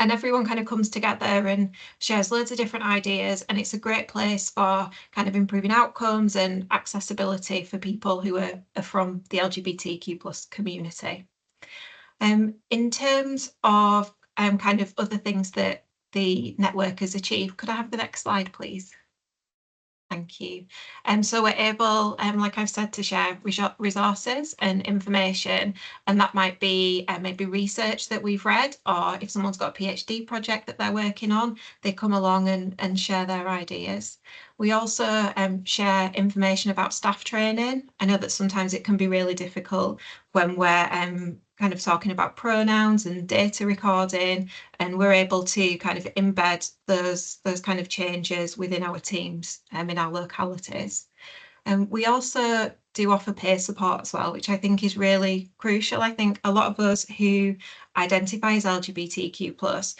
And everyone kind of comes together and shares loads of different ideas, and it's a great place for kind of improving outcomes and accessibility for people who are from the LGBTQ+ community. In terms of kind of other things that the network has achieved, could I have the next slide, please? Thank you. So we're able, like I've said, to share resources and information, and that might be maybe research that we've read, or if someone's got a PhD project that they're working on, they come along and share their ideas. We also share information about staff training. I know that sometimes it can be really difficult when we're kind of talking about pronouns and data recording, and we're able to kind of embed those kind of changes within our teams in our localities. And we also do offer peer support as well, which I think is really crucial. I think a lot of us who identify as LGBTQ+,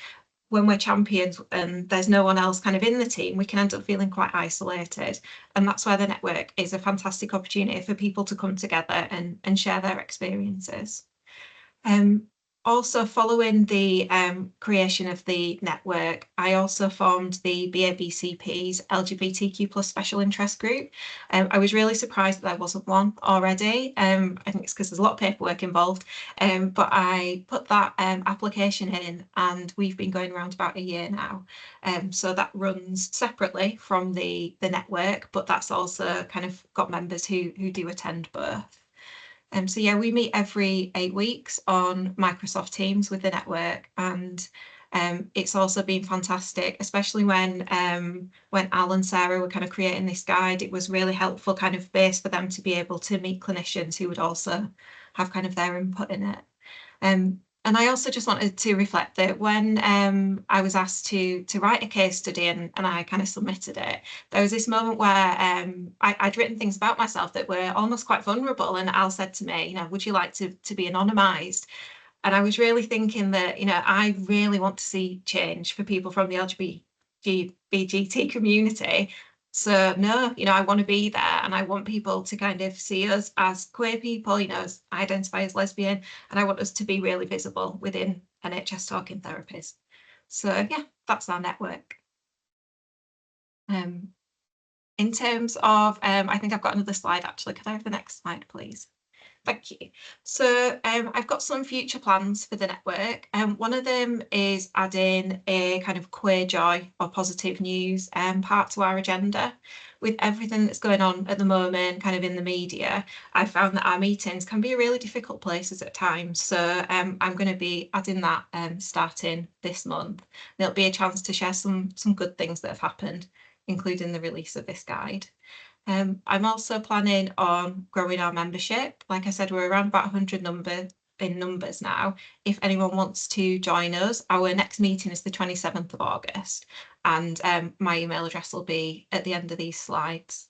when we're champions and there's no one else kind of in the team, we can end up feeling quite isolated. And that's where the network is a fantastic opportunity for people to come together and share their experiences. Also, following the creation of the network, I also formed the BABCP's LGBTQ+ Special Interest Group. I was really surprised that there wasn't one already. I think it's because there's a lot of paperwork involved, but I put that application in and we've been going around about a year now. So that runs separately from the network, but that's also kind of got members who do attend both. So yeah, we meet every 8 weeks on Microsoft Teams with the network, and it's also been fantastic, especially when Al and Sarah were kind of creating this guide. It was really helpful kind of base for them to be able to meet clinicians who would also have kind of their input in it. And I also just wanted to reflect that when I was asked to write a case study and I kind of submitted it, there was this moment where I'd written things about myself that were almost quite vulnerable, and Al said to me, you know, would you like to be anonymised? And I was really thinking that, you know, I really want to see change for people from the LGBT community. So no, you know, I want to be there, and I want people to kind of see us as queer people, you know, as I identify as lesbian, and I want us to be really visible within NHS Talking Therapies. So yeah, that's our network. In terms of, I think I've got another slide actually. Could I have the next slide, please? Thank you. So I've got some future plans for the network. One of them is adding a kind of queer joy or positive news part to our agenda. With everything that's going on at the moment, kind of in the media, I found that our meetings can be really difficult places at times. So I'm going to be adding that starting this month. There'll be a chance to share some good things that have happened, including the release of this guide. I'm also planning on growing our membership. Like I said, we're around about 100 numbers now. If anyone wants to join us, our next meeting is the 27th of August, and my email address will be at the end of these slides.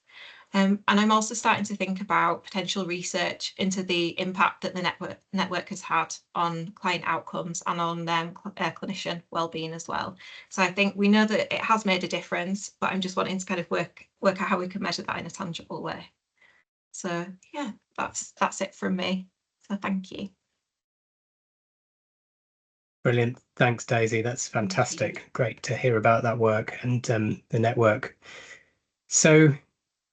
And I'm also starting to think about potential research into the impact that the network has had on client outcomes and on clinician wellbeing as well. So I think we know that it has made a difference, but I'm just wanting to kind of work out how we can measure that in a tangible way. So yeah, that's it from me. So thank you. Brilliant. Thanks, Daisy. That's fantastic. Great to hear about that work and the network. So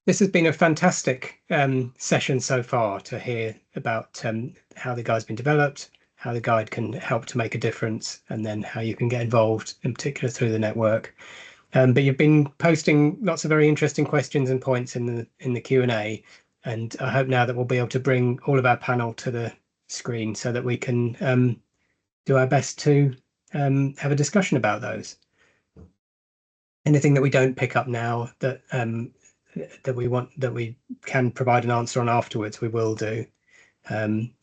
this has been a fantastic session so far to hear about how the guide's been developed, how the guide can help to make a difference, and then how you can get involved, in particular through the network. But you've been posting lots of very interesting questions and points in the Q&A, and I hope now that we'll be able to bring all of our panel to the screen so that we can do our best to have a discussion about those. Anything that we don't pick up now that we can provide an answer on afterwards, we will do.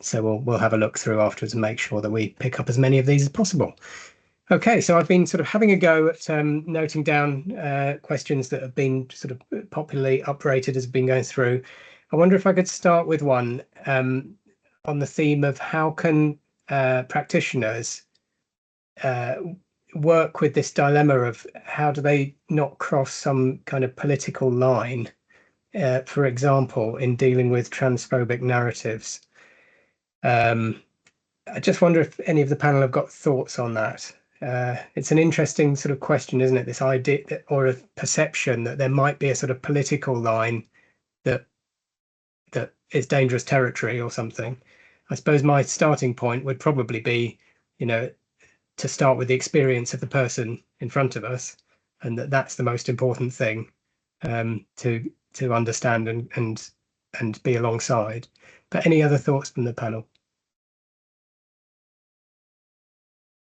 So we'll have a look through afterwards and make sure that we pick up as many of these as possible. Okay, so I've been sort of having a go at noting down questions that have been sort of popularly uprated as I've been going through. I wonder if I could start with one on the theme of how can practitioners work with this dilemma of how do they not cross some kind of political line, for example, in dealing with transphobic narratives. I just wonder if any of the panel have got thoughts on that. It's an interesting sort of question, isn't it? This idea or a perception that there might be a sort of political line that is dangerous territory or something. I suppose my starting point would probably be, to start with the experience of the person in front of us, and that's the most important thing to understand and be alongside. But any other thoughts from the panel?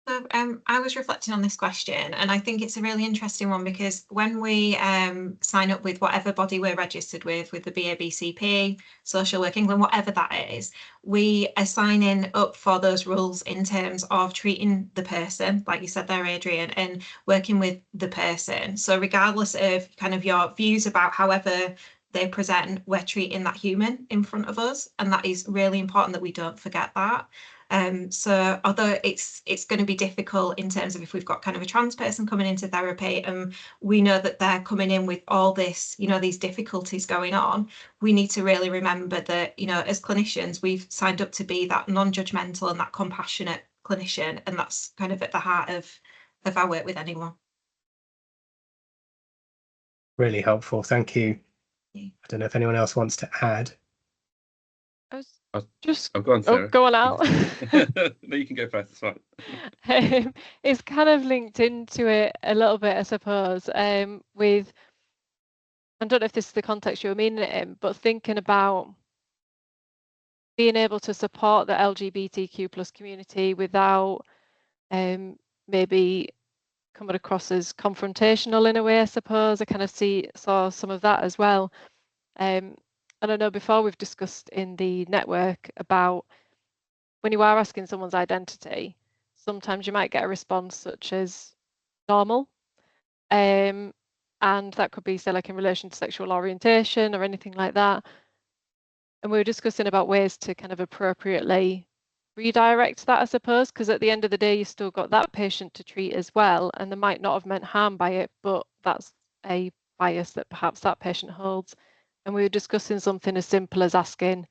So I was reflecting on this question, and I think it's a really interesting one because when we sign up with whatever body we're registered with the BABCP, Social Work England, whatever that is, we are signing up for those rules in terms of treating the person, like you said there, Adrian, and working with the person. So regardless of kind of your views about however they present, we're treating that human in front of us, and that is really important that we don't forget that. So although it's going to be difficult in terms of if we've got kind of a trans person coming into therapy and we know that they're coming in with all this, these difficulties going on, we need to really remember that, as clinicians, we've signed up to be that non-judgmental and that compassionate clinician, and that's kind of at the heart of our work with anyone. Really helpful. Thank you. I don't know if anyone else wants to add. I've gone, Sarah. Go on out. No, you can go first. It's fine. It's kind of linked into it a little bit, I suppose. With, I don't know if this is the context you're meaning it in, but thinking about being able to support the LGBTQ plus community without maybe coming across as confrontational in a way, I suppose. I kind of saw some of that as well. And I know before we've discussed in the network about when you are asking someone's identity, sometimes you might get a response such as normal. And that could be, say, like in relation to sexual orientation or anything like that. And we were discussing about ways to kind of appropriately redirect that, I suppose, because at the end of the day, you still got that patient to treat as well, and they might not have meant harm by it, but that's a bias that perhaps that patient holds. And we were discussing something as simple as asking,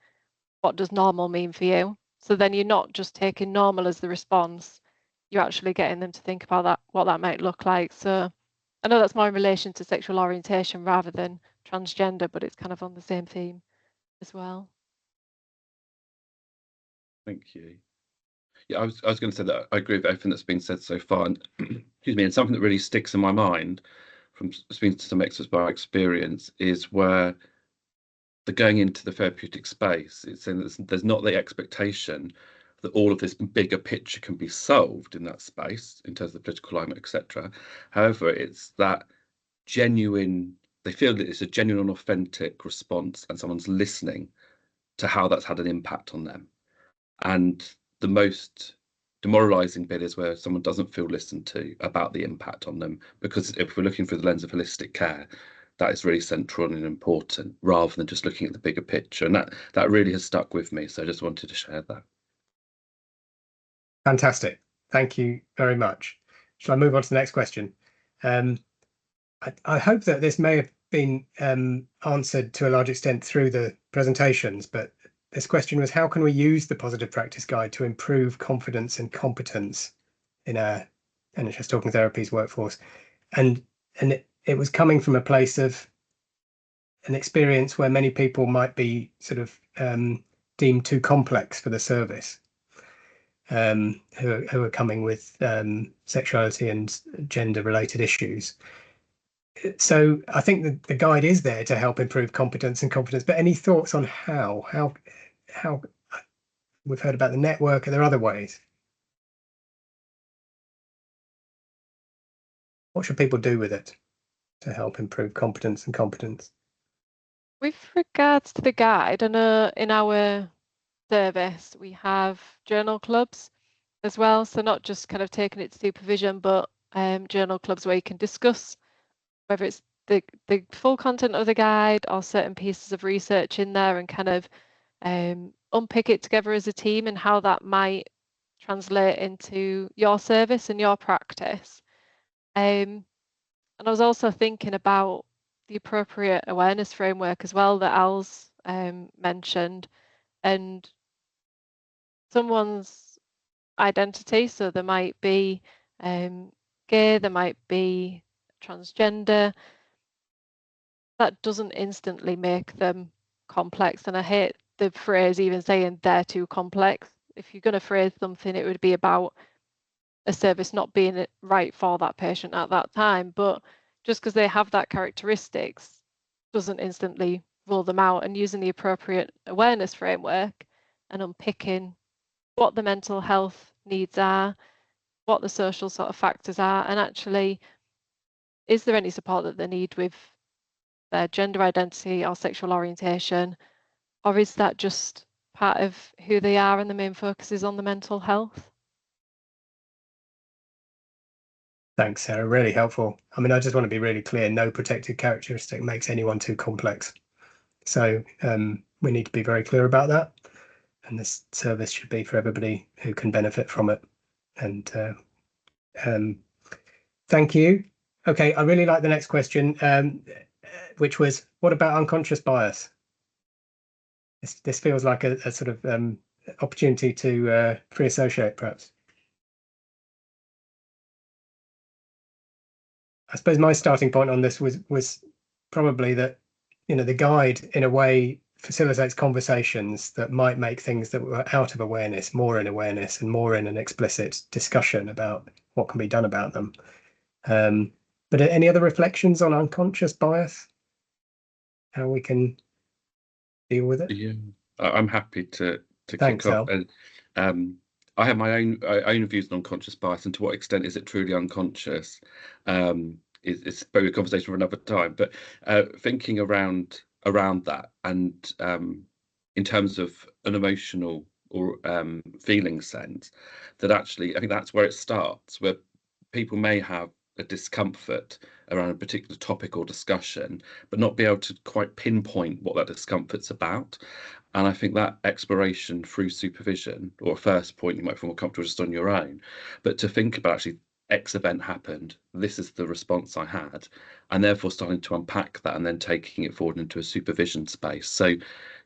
what does normal mean for you? So then you're not just taking normal as the response, you're actually getting them to think about that, what that might look like. So I know that's more in relation to sexual orientation rather than transgender, but it's kind of on the same theme as well. Thank you. Yeah, I was going to say that I agree with everything that's been said so far, and excuse me, and something that really sticks in my mind from speaking to some experts by experience is where the going into the therapeutic space, it's saying that there's not the expectation that all of this bigger picture can be solved in that space in terms of the political climate, etc. However, it's that genuine, they feel that it's a genuine and authentic response, and someone's listening to how that's had an impact on them. And the most demoralizing bit is where someone doesn't feel listened to about the impact on them, because if we're looking through the lens of holistic care, that is really central and important, rather than just looking at the bigger picture. And that really has stuck with me. So I just wanted to share that. Fantastic. Thank you very much. Shall I move on to the next question? I hope that this may have been answered to a large extent through the presentations, but this question was, how can we use the Positive Practice Guide to improve confidence and competence in our NHS Talking Therapies workforce? And it was coming from a place of an experience where many people might be sort of deemed too complex for the service, who are coming with sexuality and gender related issues. So I think the guide is there to help improve competence and confidence, but any thoughts on how we've heard about the network? Are there other ways? What should people do with it to help improve competence and competence? With regards to the guide, I know in our service we have journal clubs as well, so not just kind of taking it to supervision, but journal clubs where you can discuss whether it's the full content of the guide or certain pieces of research in there, and kind of unpick it together as a team and how that might translate into your service and your practice. And I was also thinking about the appropriate awareness framework as well that Al's mentioned, and someone's identity. So there might be gay, there might be transgender. That doesn't instantly make them complex. And I hate the phrase even saying they're too complex. If you're going to phrase something, it would be about a service not being right for that patient at that time. But just because they have that characteristics doesn't instantly rule them out, and using the appropriate awareness framework and unpicking what the mental health needs are, what the social sort of factors are, and actually, is there any support that they need with their gender identity or sexual orientation, or is that just part of who they are and the main focus is on the mental health? Thanks, Sarah. Really helpful. I mean, I just want to be really clear, no protected characteristic makes anyone too complex. So we need to be very clear about that. And this service should be for everybody who can benefit from it. And thank you. Okay, I really like the next question, which was, what about unconscious bias? This feels like a sort of opportunity to free associate, perhaps. I suppose my starting point on this was probably that, the guide in a way facilitates conversations that might make things that were out of awareness more in awareness, and more in an explicit discussion about what can be done about them. But any other reflections on unconscious bias? How we can deal with it? Yeah, I'm happy to Thanks, kick off. Al. And I have my own views on unconscious bias, and to what extent is it truly unconscious? It's probably a conversation for another time. But thinking around that, and in terms of an emotional or feeling sense, that actually I think that's where it starts, where people may have a discomfort around a particular topic or discussion, but not be able to quite pinpoint what that discomfort's about. And I think that exploration through supervision, or a first point, you might feel more comfortable just on your own, but to think about actually X event happened, this is the response I had, and therefore starting to unpack that and then taking it forward into a supervision space. So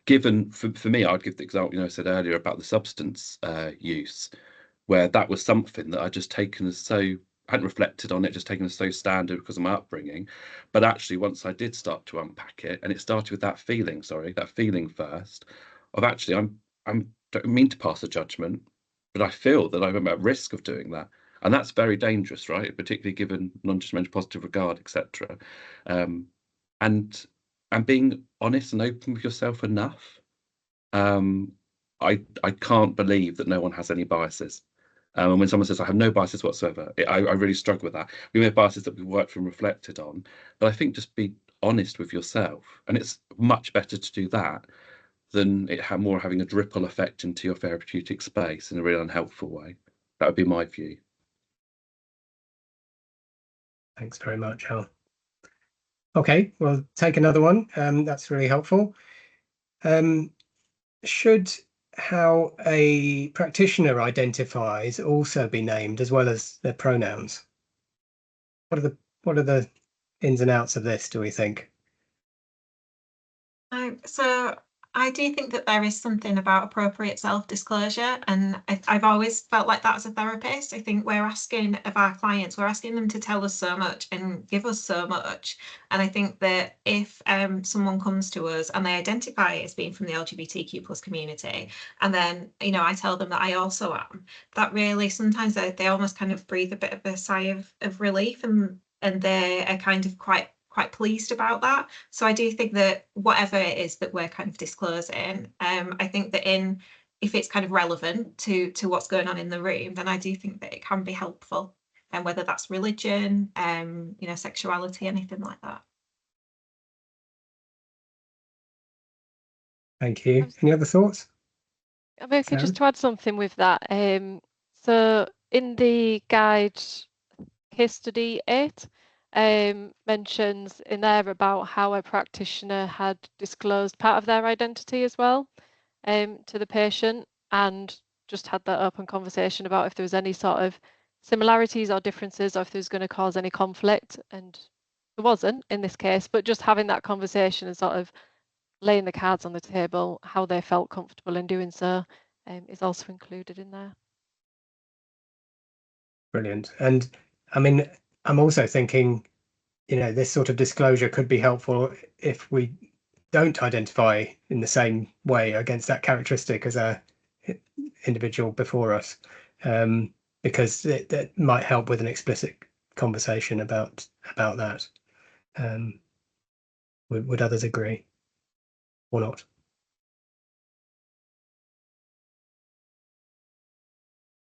given, for me, I'd give the example, I said earlier about the substance use, where that was something that I'd just taken as so, hadn't reflected on it, just taken as so standard because of my upbringing. But actually, once I did start to unpack it, and it started with that feeling first, of actually, don't mean to pass a judgment, but I feel that I'm at risk of doing that. And that's very dangerous, right? Particularly given non-judgmental positive regard, etc. And being honest and open with yourself enough. I can't believe that no one has any biases. And when someone says I have no biases whatsoever, I really struggle with that. We may have biases that we've worked and reflected on, but I think just be honest with yourself, and it's much better to do that than it more having a ripple effect into your therapeutic space in a really unhelpful way. That would be my view. Thanks very much, Al. Okay, we'll take another one. That's really helpful. Should how a practitioner identifies also be named as well as their pronouns? What are the ins and outs of this, do we think? So I do think that there is something about appropriate self-disclosure, and I've always felt like that as a therapist. I think we're asking of our clients, we're asking them to tell us so much and give us so much. And I think that if someone comes to us and they identify as being from the LGBTQ plus community, and then, you know, I tell them that I also am, that really sometimes they almost kind of breathe a bit of a sigh of relief, and they are kind of quite pleased about that. So I do think that whatever it is that we're kind of disclosing, I think that if it's kind of relevant to what's going on in the room, then I do think that it can be helpful. And whether that's religion, you know, sexuality, anything like that. Thank you. Any other thoughts? Okay, just to add something with that. So in the guide case study 8, mentions in there about how a practitioner had disclosed part of their identity as well to the patient, and just had that open conversation about if there was any sort of similarities or differences, or if there was going to cause any conflict. And there wasn't in this case, but just having that conversation and sort of laying the cards on the table, how they felt comfortable in doing so, is also included in there. Brilliant. And I mean, I'm also thinking, you know, this sort of disclosure could be helpful if we don't identify in the same way against that characteristic as a individual before us, because that might help with an explicit conversation about that. Would others agree or not?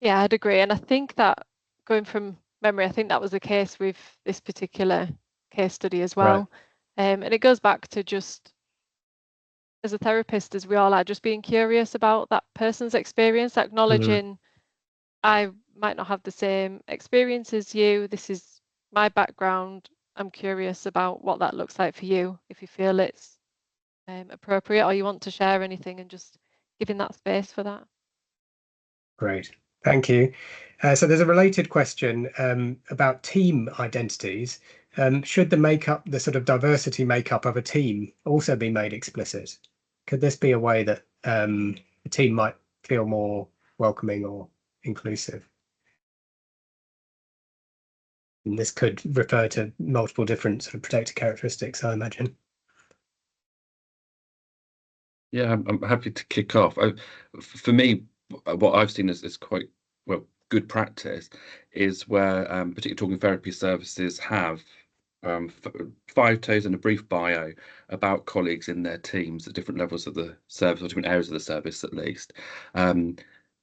Yeah, I'd agree. And I think that, going from memory, I think that was the case with this particular case study as well. Right. And it goes back to just, as a therapist, as we all are, just being curious about that person's experience, acknowledging I might not have the same experience as you. This is my background. I'm curious about what that looks like for you, if you feel it's appropriate or you want to share anything, and just giving that space for that. Great. Thank you. So there's a related question about team identities. Should the sort of diversity makeup of a team also be made explicit? Could this be a way that a team might feel more welcoming or inclusive? And this could refer to multiple different sort of protected characteristics, I imagine. Yeah, I'm happy to kick off. For me, what I've seen is quite good practice is where particularly talking therapy services have 5 toes and a brief bio about colleagues in their teams at different levels of the service, or different areas of the service at least.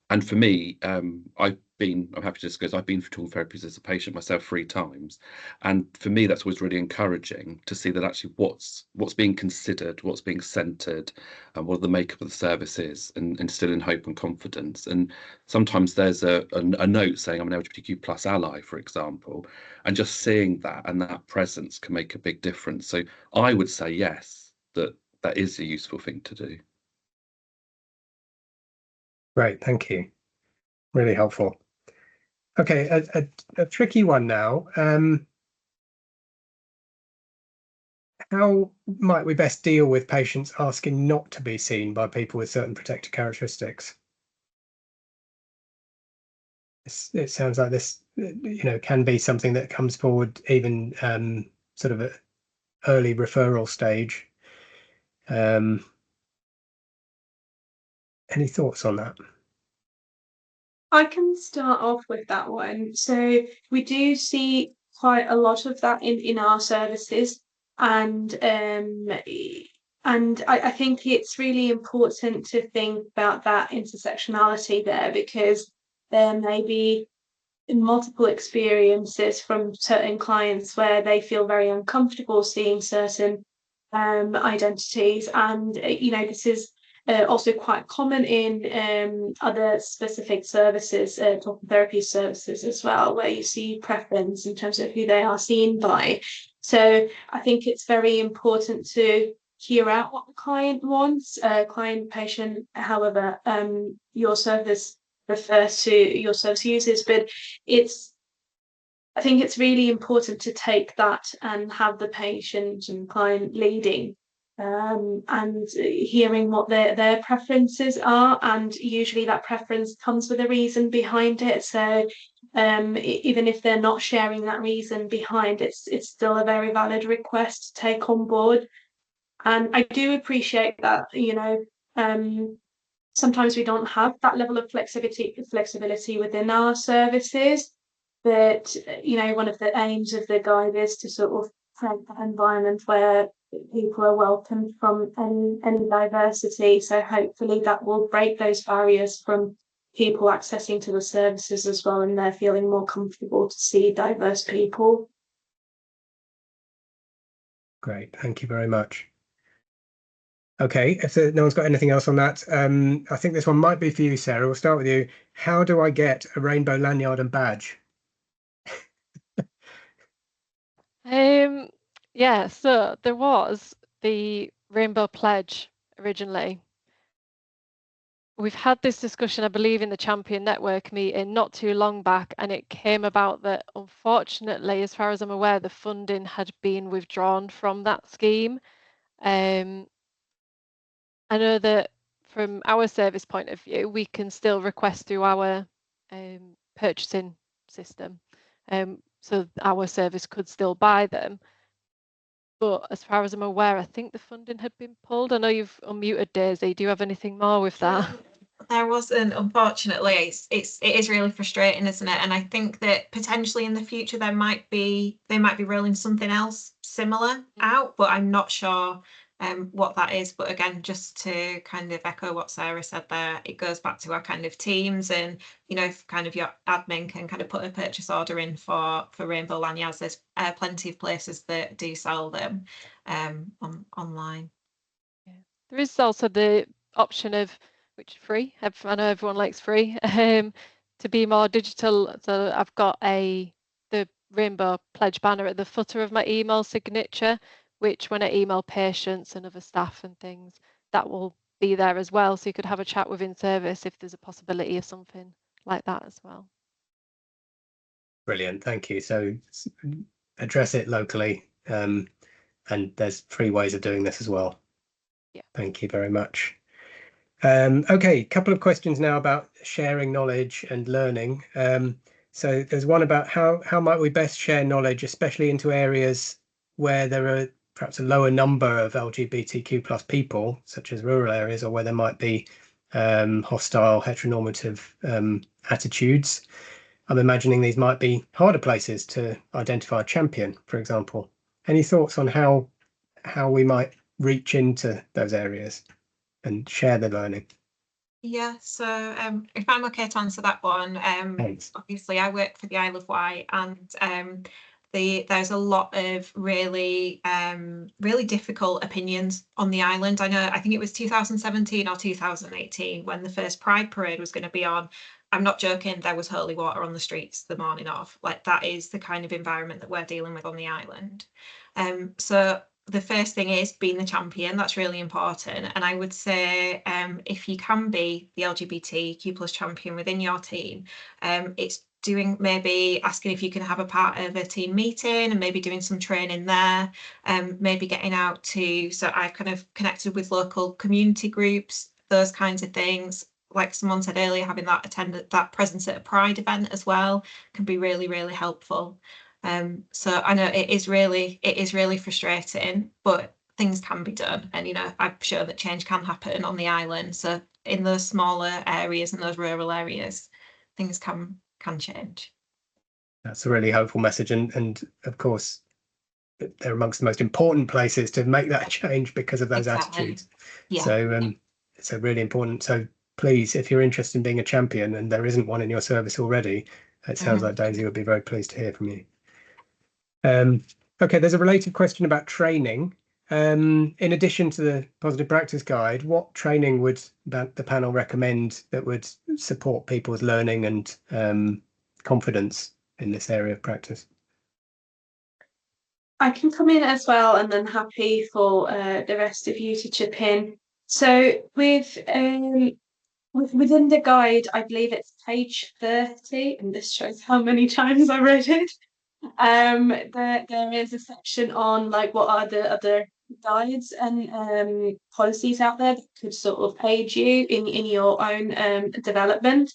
And for me, I'm happy to discuss, I've been for talking therapies as a patient myself 3 times. And for me, that's always really encouraging to see that actually what's being considered, what's being centered, and what the makeup of the service is, and instilling hope and confidence. And sometimes there's a note saying I'm an LGBTQ plus ally, for example, and just seeing that and that presence can make a big difference. So I would say yes, that is a useful thing to do. Great, thank you. Really helpful. Okay, a tricky one now. How might we best deal with patients asking not to be seen by people with certain protected characteristics? it sounds like this, can be something that comes forward even sort of at early referral stage. Any thoughts on that? I can start off with that one. So we do see quite a lot of that in our services, and I think it's really important to think about that intersectionality there, because there may be multiple experiences from certain clients where they feel very uncomfortable seeing certain identities, and this is also quite common in other specific services, talking therapy services as well, where you see preference in terms of who they are seen by. So I think it's very important to hear out what the client wants, client, patient, however your service refers to your service users, but I think it's really important to take that and have the patient and client leading, and hearing what their preferences are, and usually that preference comes with a reason behind it. So even if they're not sharing that reason behind it, it's still a very valid request to take on board. And I do appreciate that, sometimes we don't have that level of flexibility within our services. But one of the aims of the guide is to sort of create that environment where people are welcomed from any diversity. So hopefully that will break those barriers from people accessing to the services as well, and they're feeling more comfortable to see diverse people. Great, thank you very much. Okay, if no one's got anything else on that, I think this one might be for you, Sarah. We'll start with you. How do I get a rainbow lanyard and badge? Yeah, so there was the Rainbow Pledge originally. We've had this discussion, I believe, in the Champion Network meeting not too long back, and it came about that, unfortunately, as far as I'm aware, the funding had been withdrawn from that scheme. I know that from our service point of view, we can still request through our purchasing system. So our service could still buy them. But as far as I'm aware, I think the funding had been pulled. I know you've unmuted, Daisy. Do you have anything more with that? There wasn't, unfortunately. It is really frustrating, isn't it? And I think that potentially in the future they might be rolling something else similar out, but I'm not sure what that is. But again, just to kind of echo what Sarah said there, it goes back to our kind of teams, and if kind of your admin can kind of put a purchase order in for rainbow lanyards, there's plenty of places that do sell them online. Yeah. There is also the option of, which free, I know everyone likes free, to be more digital. So I've got the Rainbow Pledge banner at the footer of my email signature, which when I email patients and other staff and things, that will be there as well. So you could have a chat within service if there's a possibility of something like that as well. Brilliant, thank you. So address it locally, and there's free ways of doing this as well. Yeah. Thank you very much. Okay, couple of questions now about sharing knowledge and learning. So there's one about how might we best share knowledge, especially into areas where there are perhaps a lower number of LGBTQ plus people, such as rural areas, or where there might be hostile heteronormative attitudes. I'm imagining these might be harder places to identify a champion, for example. Any thoughts on how we might reach into those areas and share the learning? Yeah, so if I'm okay to answer that one, obviously I work for the Isle of Wight, and there's a lot of really difficult opinions on the island. I think it was 2017 or 2018 when the first Pride Parade was going to be on. I'm not joking, there was holy water on the streets the morning of. Like, that is the kind of environment that we're dealing with on the island. So the first thing is being the champion. That's really important. And I would say if you can be the LGBTQ plus champion within your team, it's maybe asking if you can have a part of a team meeting and maybe doing some training there, maybe getting out to, so I've kind of connected with local community groups, those kinds of things, like someone said earlier, having that presence at a Pride event as well can be really, really helpful. So I know it is really frustrating, but things can be done, and I'm sure that change can happen on the island. So in those smaller areas and those rural areas, things can change. That's a really hopeful message, and of course they're amongst the most important places to make that change because of those attitudes. Yeah. So really important. So please, if you're interested in being a champion and there isn't one in your service already, it sounds like Daisy would be very pleased to hear from you. Okay, there's a related question about training. In addition to the positive practice guide, what training would the panel recommend that would support people's learning and confidence in this area of practice? I can come in as well, and then happy for the rest of you to chip in. So within the guide, I believe it's page 30, and this shows how many times I read it. There is a section on like what are the other guides and policies out there that could sort of aid you in your own development.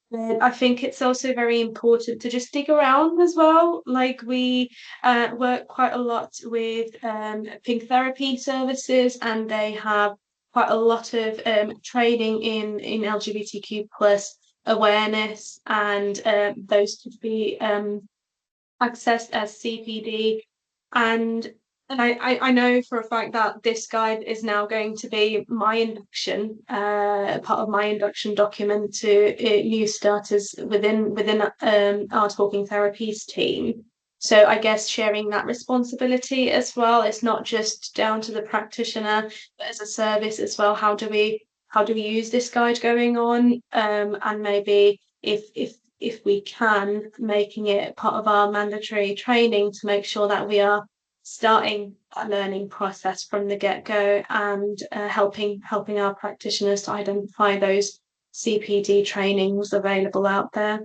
But I think it's also very important to just dig around as well. Like we work quite a lot with pink therapy services, and they have quite a lot of training in LGBTQ plus awareness, and those could be accessed as CPD. And I know for a fact that this guide is now going to be my induction, part of my induction document to new starters within our Talking Therapies team. So I guess sharing that responsibility as well. It's not just down to the practitioner, but as a service as well. How do we use this guide going on? And maybe if we can, making it part of our mandatory training to make sure that we are starting that learning process from the get-go, and helping our practitioners to identify those CPD trainings available out there.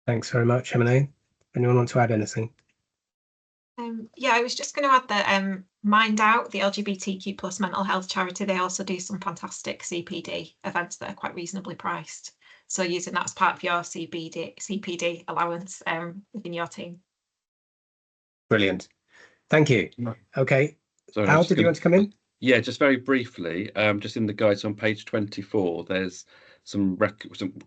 Thanks very much, Emily. Anyone want to add anything? Yeah, I was just going to add that Mind Out, the LGBTQ plus mental health charity, they also do some fantastic CPD events that are quite reasonably priced. So using that as part of your CPD allowance within your team. Brilliant. Thank you. Okay. Sorry, Al, did you want to come in? Yeah, just very briefly, just in the guides on page 24, there's some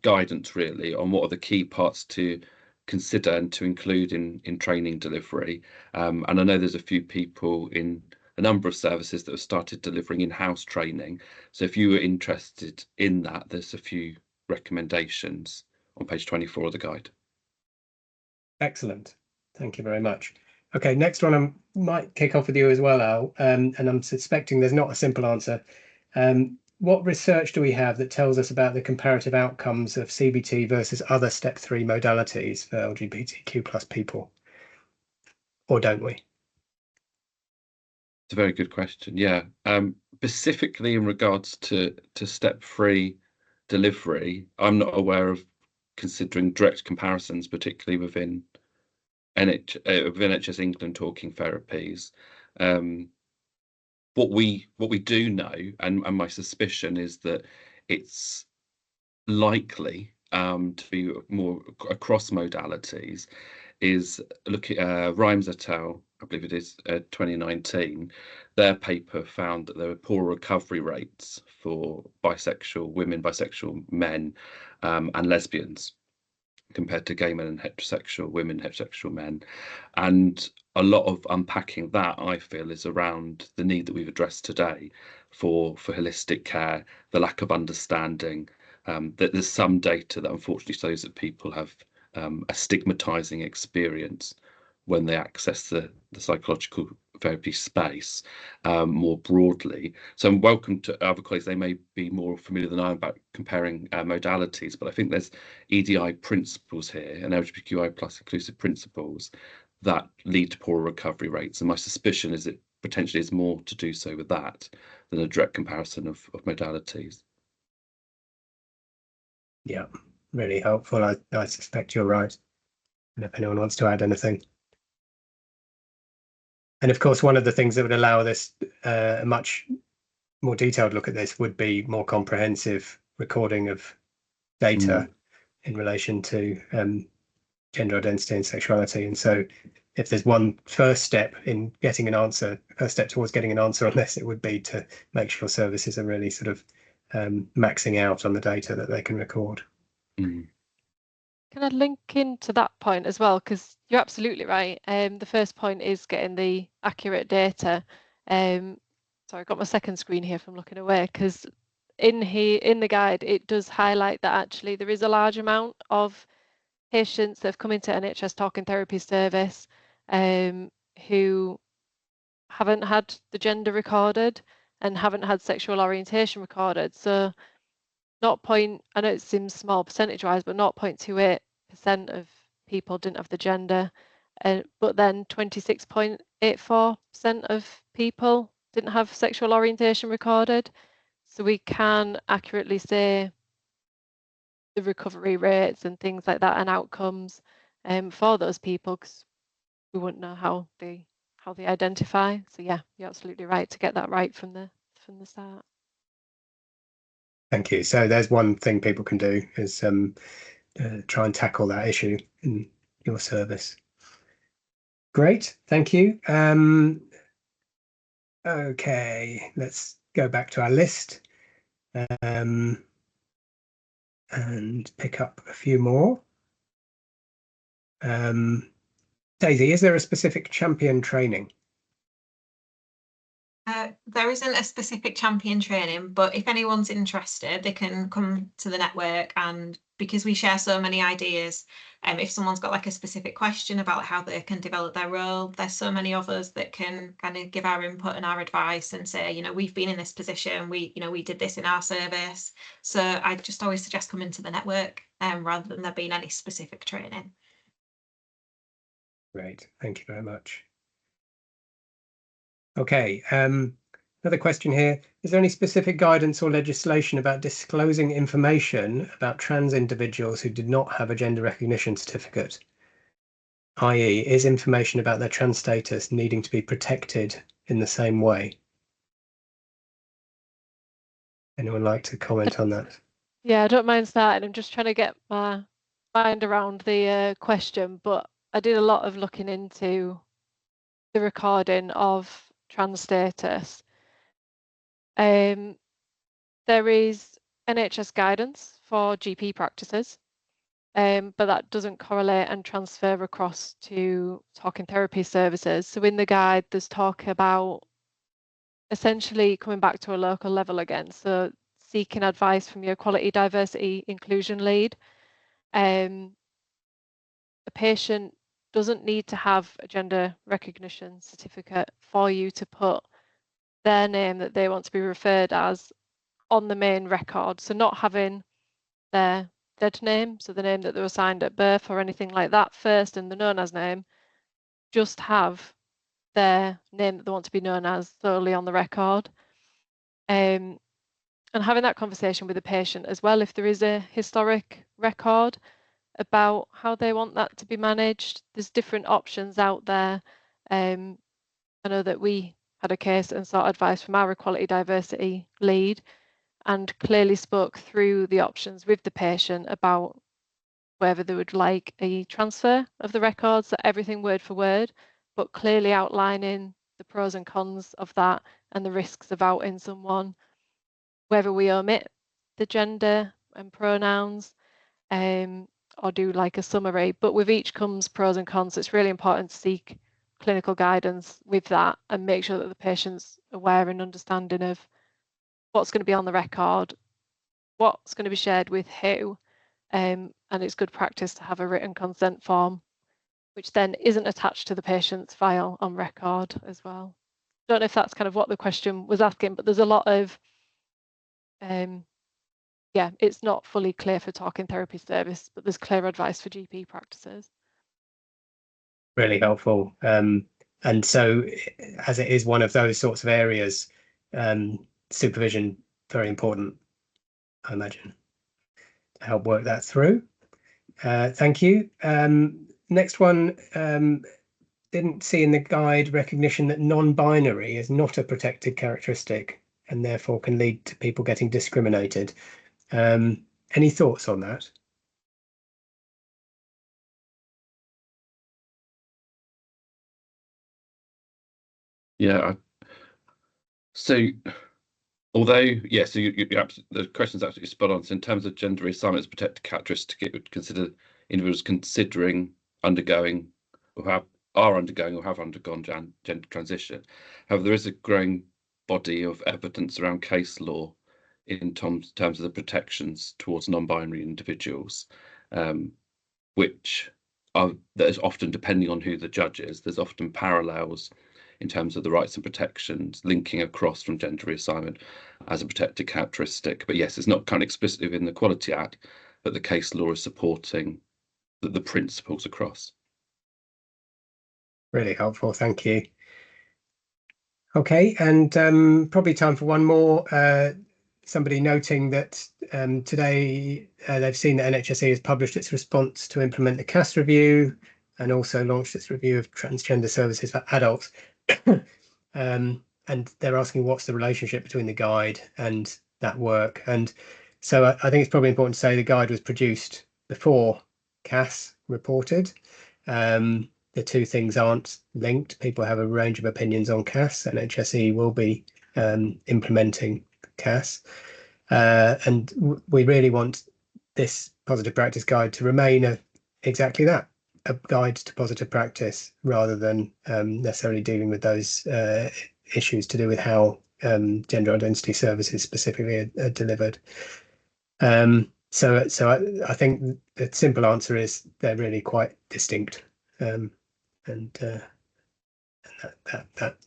guidance really on what are the key parts to consider and to include in training delivery. And I know there's a few people in a number of services that have started delivering in-house training. So if you were interested in that, there's a few recommendations on page 24 of the guide. Excellent. Thank you very much. Okay, next one I might kick off with you as well, Al, and I'm suspecting there's not a simple answer. What research do we have that tells us about the comparative outcomes of CBT versus other step 3 modalities for LGBTQ plus people? Or don't we? It's a very good question. Yeah. Specifically in regards to step 3 delivery, I'm not aware of considering direct comparisons, particularly within NHS England Talking Therapies. What we do know, and my suspicion is that it's likely to be more across modalities, is looking at Rhymes et al., I believe it is 2019, their paper found that there were poor recovery rates for bisexual women, bisexual men, and lesbians compared to gay men and heterosexual women, heterosexual men. And a lot of unpacking that, I feel, is around the need that we've addressed today for holistic care, the lack of understanding, that there's some data that unfortunately shows that people have a stigmatizing experience when they access the psychological therapy space more broadly. So I'm welcome to other colleagues, they may be more familiar than I am about comparing modalities, but I think there's EDI principles here and LGBTQI plus inclusive principles that lead to poorer recovery rates. And my suspicion is it potentially is more to do so with that than a direct comparison of modalities. Yeah, really helpful. I suspect you're right. And if anyone wants to add anything. And of course, one of the things that would allow this much more detailed look at this would be more comprehensive recording of data in relation to gender identity and sexuality. And so if there's one first step in getting an answer, first step towards getting an answer on this, it would be to make sure services are really sort of maxing out on the data that they can record. Can I link into that point as well? Because you're absolutely right. The first point is getting the accurate data. Sorry, I got my second screen here from looking away, because in the guide, it does highlight that actually there is a large amount of patients that have come into NHS Talking Therapies service who haven't had the gender recorded and haven't had sexual orientation recorded. So I know it seems small percentage wise, but 0.28% of people didn't have the gender, but then 26.84% of people didn't have sexual orientation recorded. So we can accurately say the recovery rates and things like that and outcomes for those people, because we wouldn't know how they identify. So yeah, you're absolutely right to get that right from the start. Thank you. So there's one thing people can do is try and tackle that issue in your service. Great, thank you. Okay, let's go back to our list and pick up a few more. Daisy, is there a specific champion training? There isn't a specific champion training, but if anyone's interested, they can come to the network, and because we share so many ideas, if someone's got like a specific question about how they can develop their role, there's so many of us that can kind of give our input and our advice and say, you know, we've been in this position, we did this in our service. So I just always suggest coming to the network rather than there being any specific training. Great, thank you very much. Okay, another question here. Is there any specific guidance or legislation about disclosing information about trans individuals who did not have a gender recognition certificate? i.e., is information about their trans status needing to be protected in the same way? Anyone like to comment on that? Yeah, I don't mind starting. I'm just trying to get my mind around the question, but I did a lot of looking into the recording of trans status. There is NHS guidance for GP practices, but that doesn't correlate and transfer across to talking therapy services. So in the guide, there's talk about essentially coming back to a local level again. So seeking advice from your equality, diversity, inclusion lead. A patient doesn't need to have a gender recognition certificate for you to put their name that they want to be referred as on the main record. So not having their dead name, so the name that they were assigned at birth or anything like that first in the known as name, just have their name that they want to be known as solely on the record. And having that conversation with the patient as well, if there is a historic record about how they want that to be managed. There's different options out there. I know that we had a case and sought advice from our equality diversity lead and clearly spoke through the options with the patient about whether they would like a transfer of the records, so everything word for word, but clearly outlining the pros and cons of that and the risks of outing someone, whether we omit the gender and pronouns, or do like a summary, but with each comes pros and cons. So it's really important to seek clinical guidance with that and make sure that the patient's aware and understanding of what's going to be on the record, what's going to be shared with who, and it's good practice to have a written consent form, which then isn't attached to the patient's file on record as well. Don't know if that's kind of what the question was asking, but there's a lot of yeah, it's not fully clear for talking therapy service, but there's clear advice for GP practices. Really helpful. And so as it is one of those sorts of areas, supervision, very important, I imagine, to help work that through. Thank you. Next one, didn't see in the guide recognition that non-binary is not a protected characteristic and therefore can lead to people getting discriminated. Any thoughts on that? Yeah. So, although, yeah, so the question's absolutely spot on. So in terms of gender reassignment as a protected characteristic, it would consider individuals considering undergoing or are undergoing or have undergone gender transition. However, there is a growing body of evidence around case law in terms of the protections towards non-binary individuals, which that is often, depending on who the judge is, there's often parallels in terms of the rights and protections linking across from gender reassignment as a protected characteristic. But yes, it's not kind of explicitly within the Equality Act, but the case law is supporting the principles across. Really helpful, thank you. Okay, and probably time for one more. Somebody noting that today they've seen that NHSE has published its response to implement the CAS review and also launched its review of transgender services for adults. And they're asking what's the relationship between the guide and that work. And so I think it's probably important to say the guide was produced before CAS reported. The two things aren't linked. People have a range of opinions on CAS, and NHSE will be implementing CAS. And we really want this positive practice guide to remain exactly that, a guide to positive practice, rather than necessarily dealing with those issues to do with how gender identity services specifically are delivered. So I think the simple answer is they're really quite distinct. And that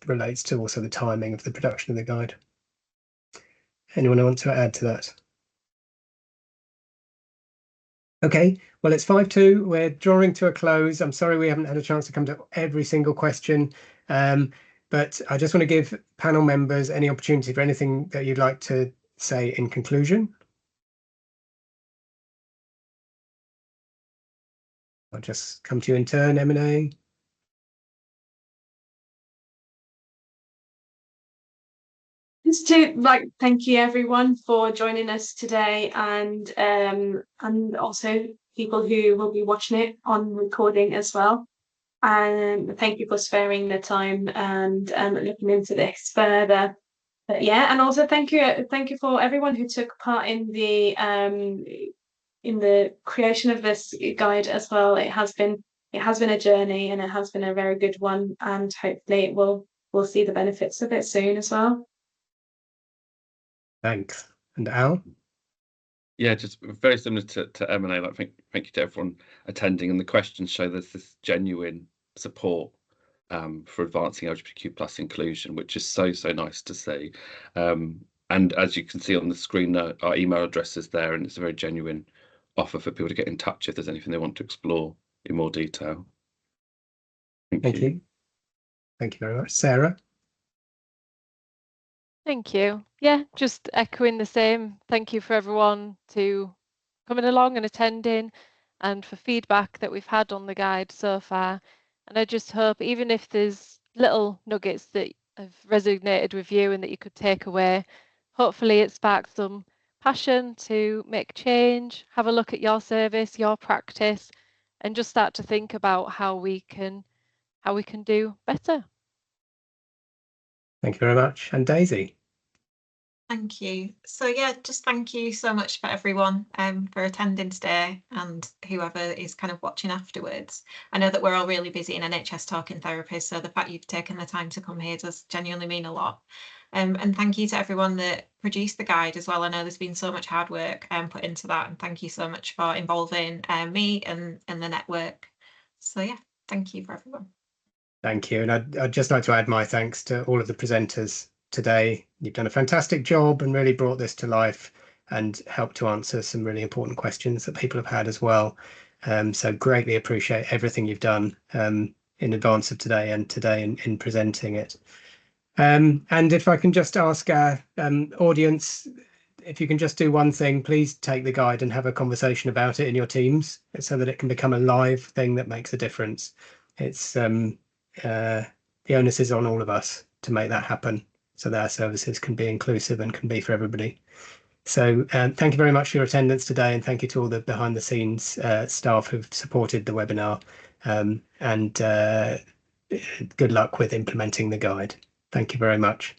relates to also the timing of the production of the guide. Anyone want to add to that? Okay, well, it's 5:02. We're drawing to a close. I'm sorry we haven't had a chance to come to every single question, but I just want to give panel members any opportunity for anything that you'd like to say in conclusion. I'll just come to you in turn, M&A. Just to thank you everyone for joining us today, and also people who will be watching it on recording as well. And thank you for sparing the time and looking into this further. But yeah, and also thank you for everyone who took part in the creation of this guide as well. It has been a journey, and it has been a very good one, and hopefully we'll see the benefits of it soon as well. Thanks. And Al? Yeah, just very similar to M&A. Thank you to everyone attending, and the questions show there's this genuine support for advancing LGBTQ plus inclusion, which is so nice to see. And as you can see on the screen, our email address is there, and it's a very genuine offer for people to get in touch if there's anything they want to explore in more detail. Thank you. Thank you very much. Sarah? Thank you. Yeah, just echoing the same. Thank you for everyone to coming along and attending, and for feedback that we've had on the guide so far. And I just hope, even if there's little nuggets that have resonated with you and that you could take away, hopefully it sparks some passion to make change, have a look at your service, your practice, and just start to think about how we can do better. Thank you very much. And Daisy? Thank you. So yeah, just thank you so much for everyone for attending today, and whoever is kind of watching afterwards. I know that we're all really busy in NHS Talking Therapies, so the fact you've taken the time to come here does genuinely mean a lot. And thank you to everyone that produced the guide as well. I know there's been so much hard work put into that, and thank you so much for involving me and the network. So yeah, thank you for everyone. Thank you. And I'd just like to add my thanks to all of the presenters today. You've done a fantastic job and really brought this to life and helped to answer some really important questions that people have had as well. So greatly appreciate everything you've done in advance of today and today in presenting it. And if I can just ask our audience, if you can just do one thing, please take the guide and have a conversation about it in your teams so that it can become a live thing that makes a difference. It's the onus is on all of us to make that happen. so that our services can be inclusive and can be for everybody. So thank you very much for your attendance today, and thank you to all the behind the scenes staff who've supported the webinar, and good luck with implementing the guide. Thank you very much.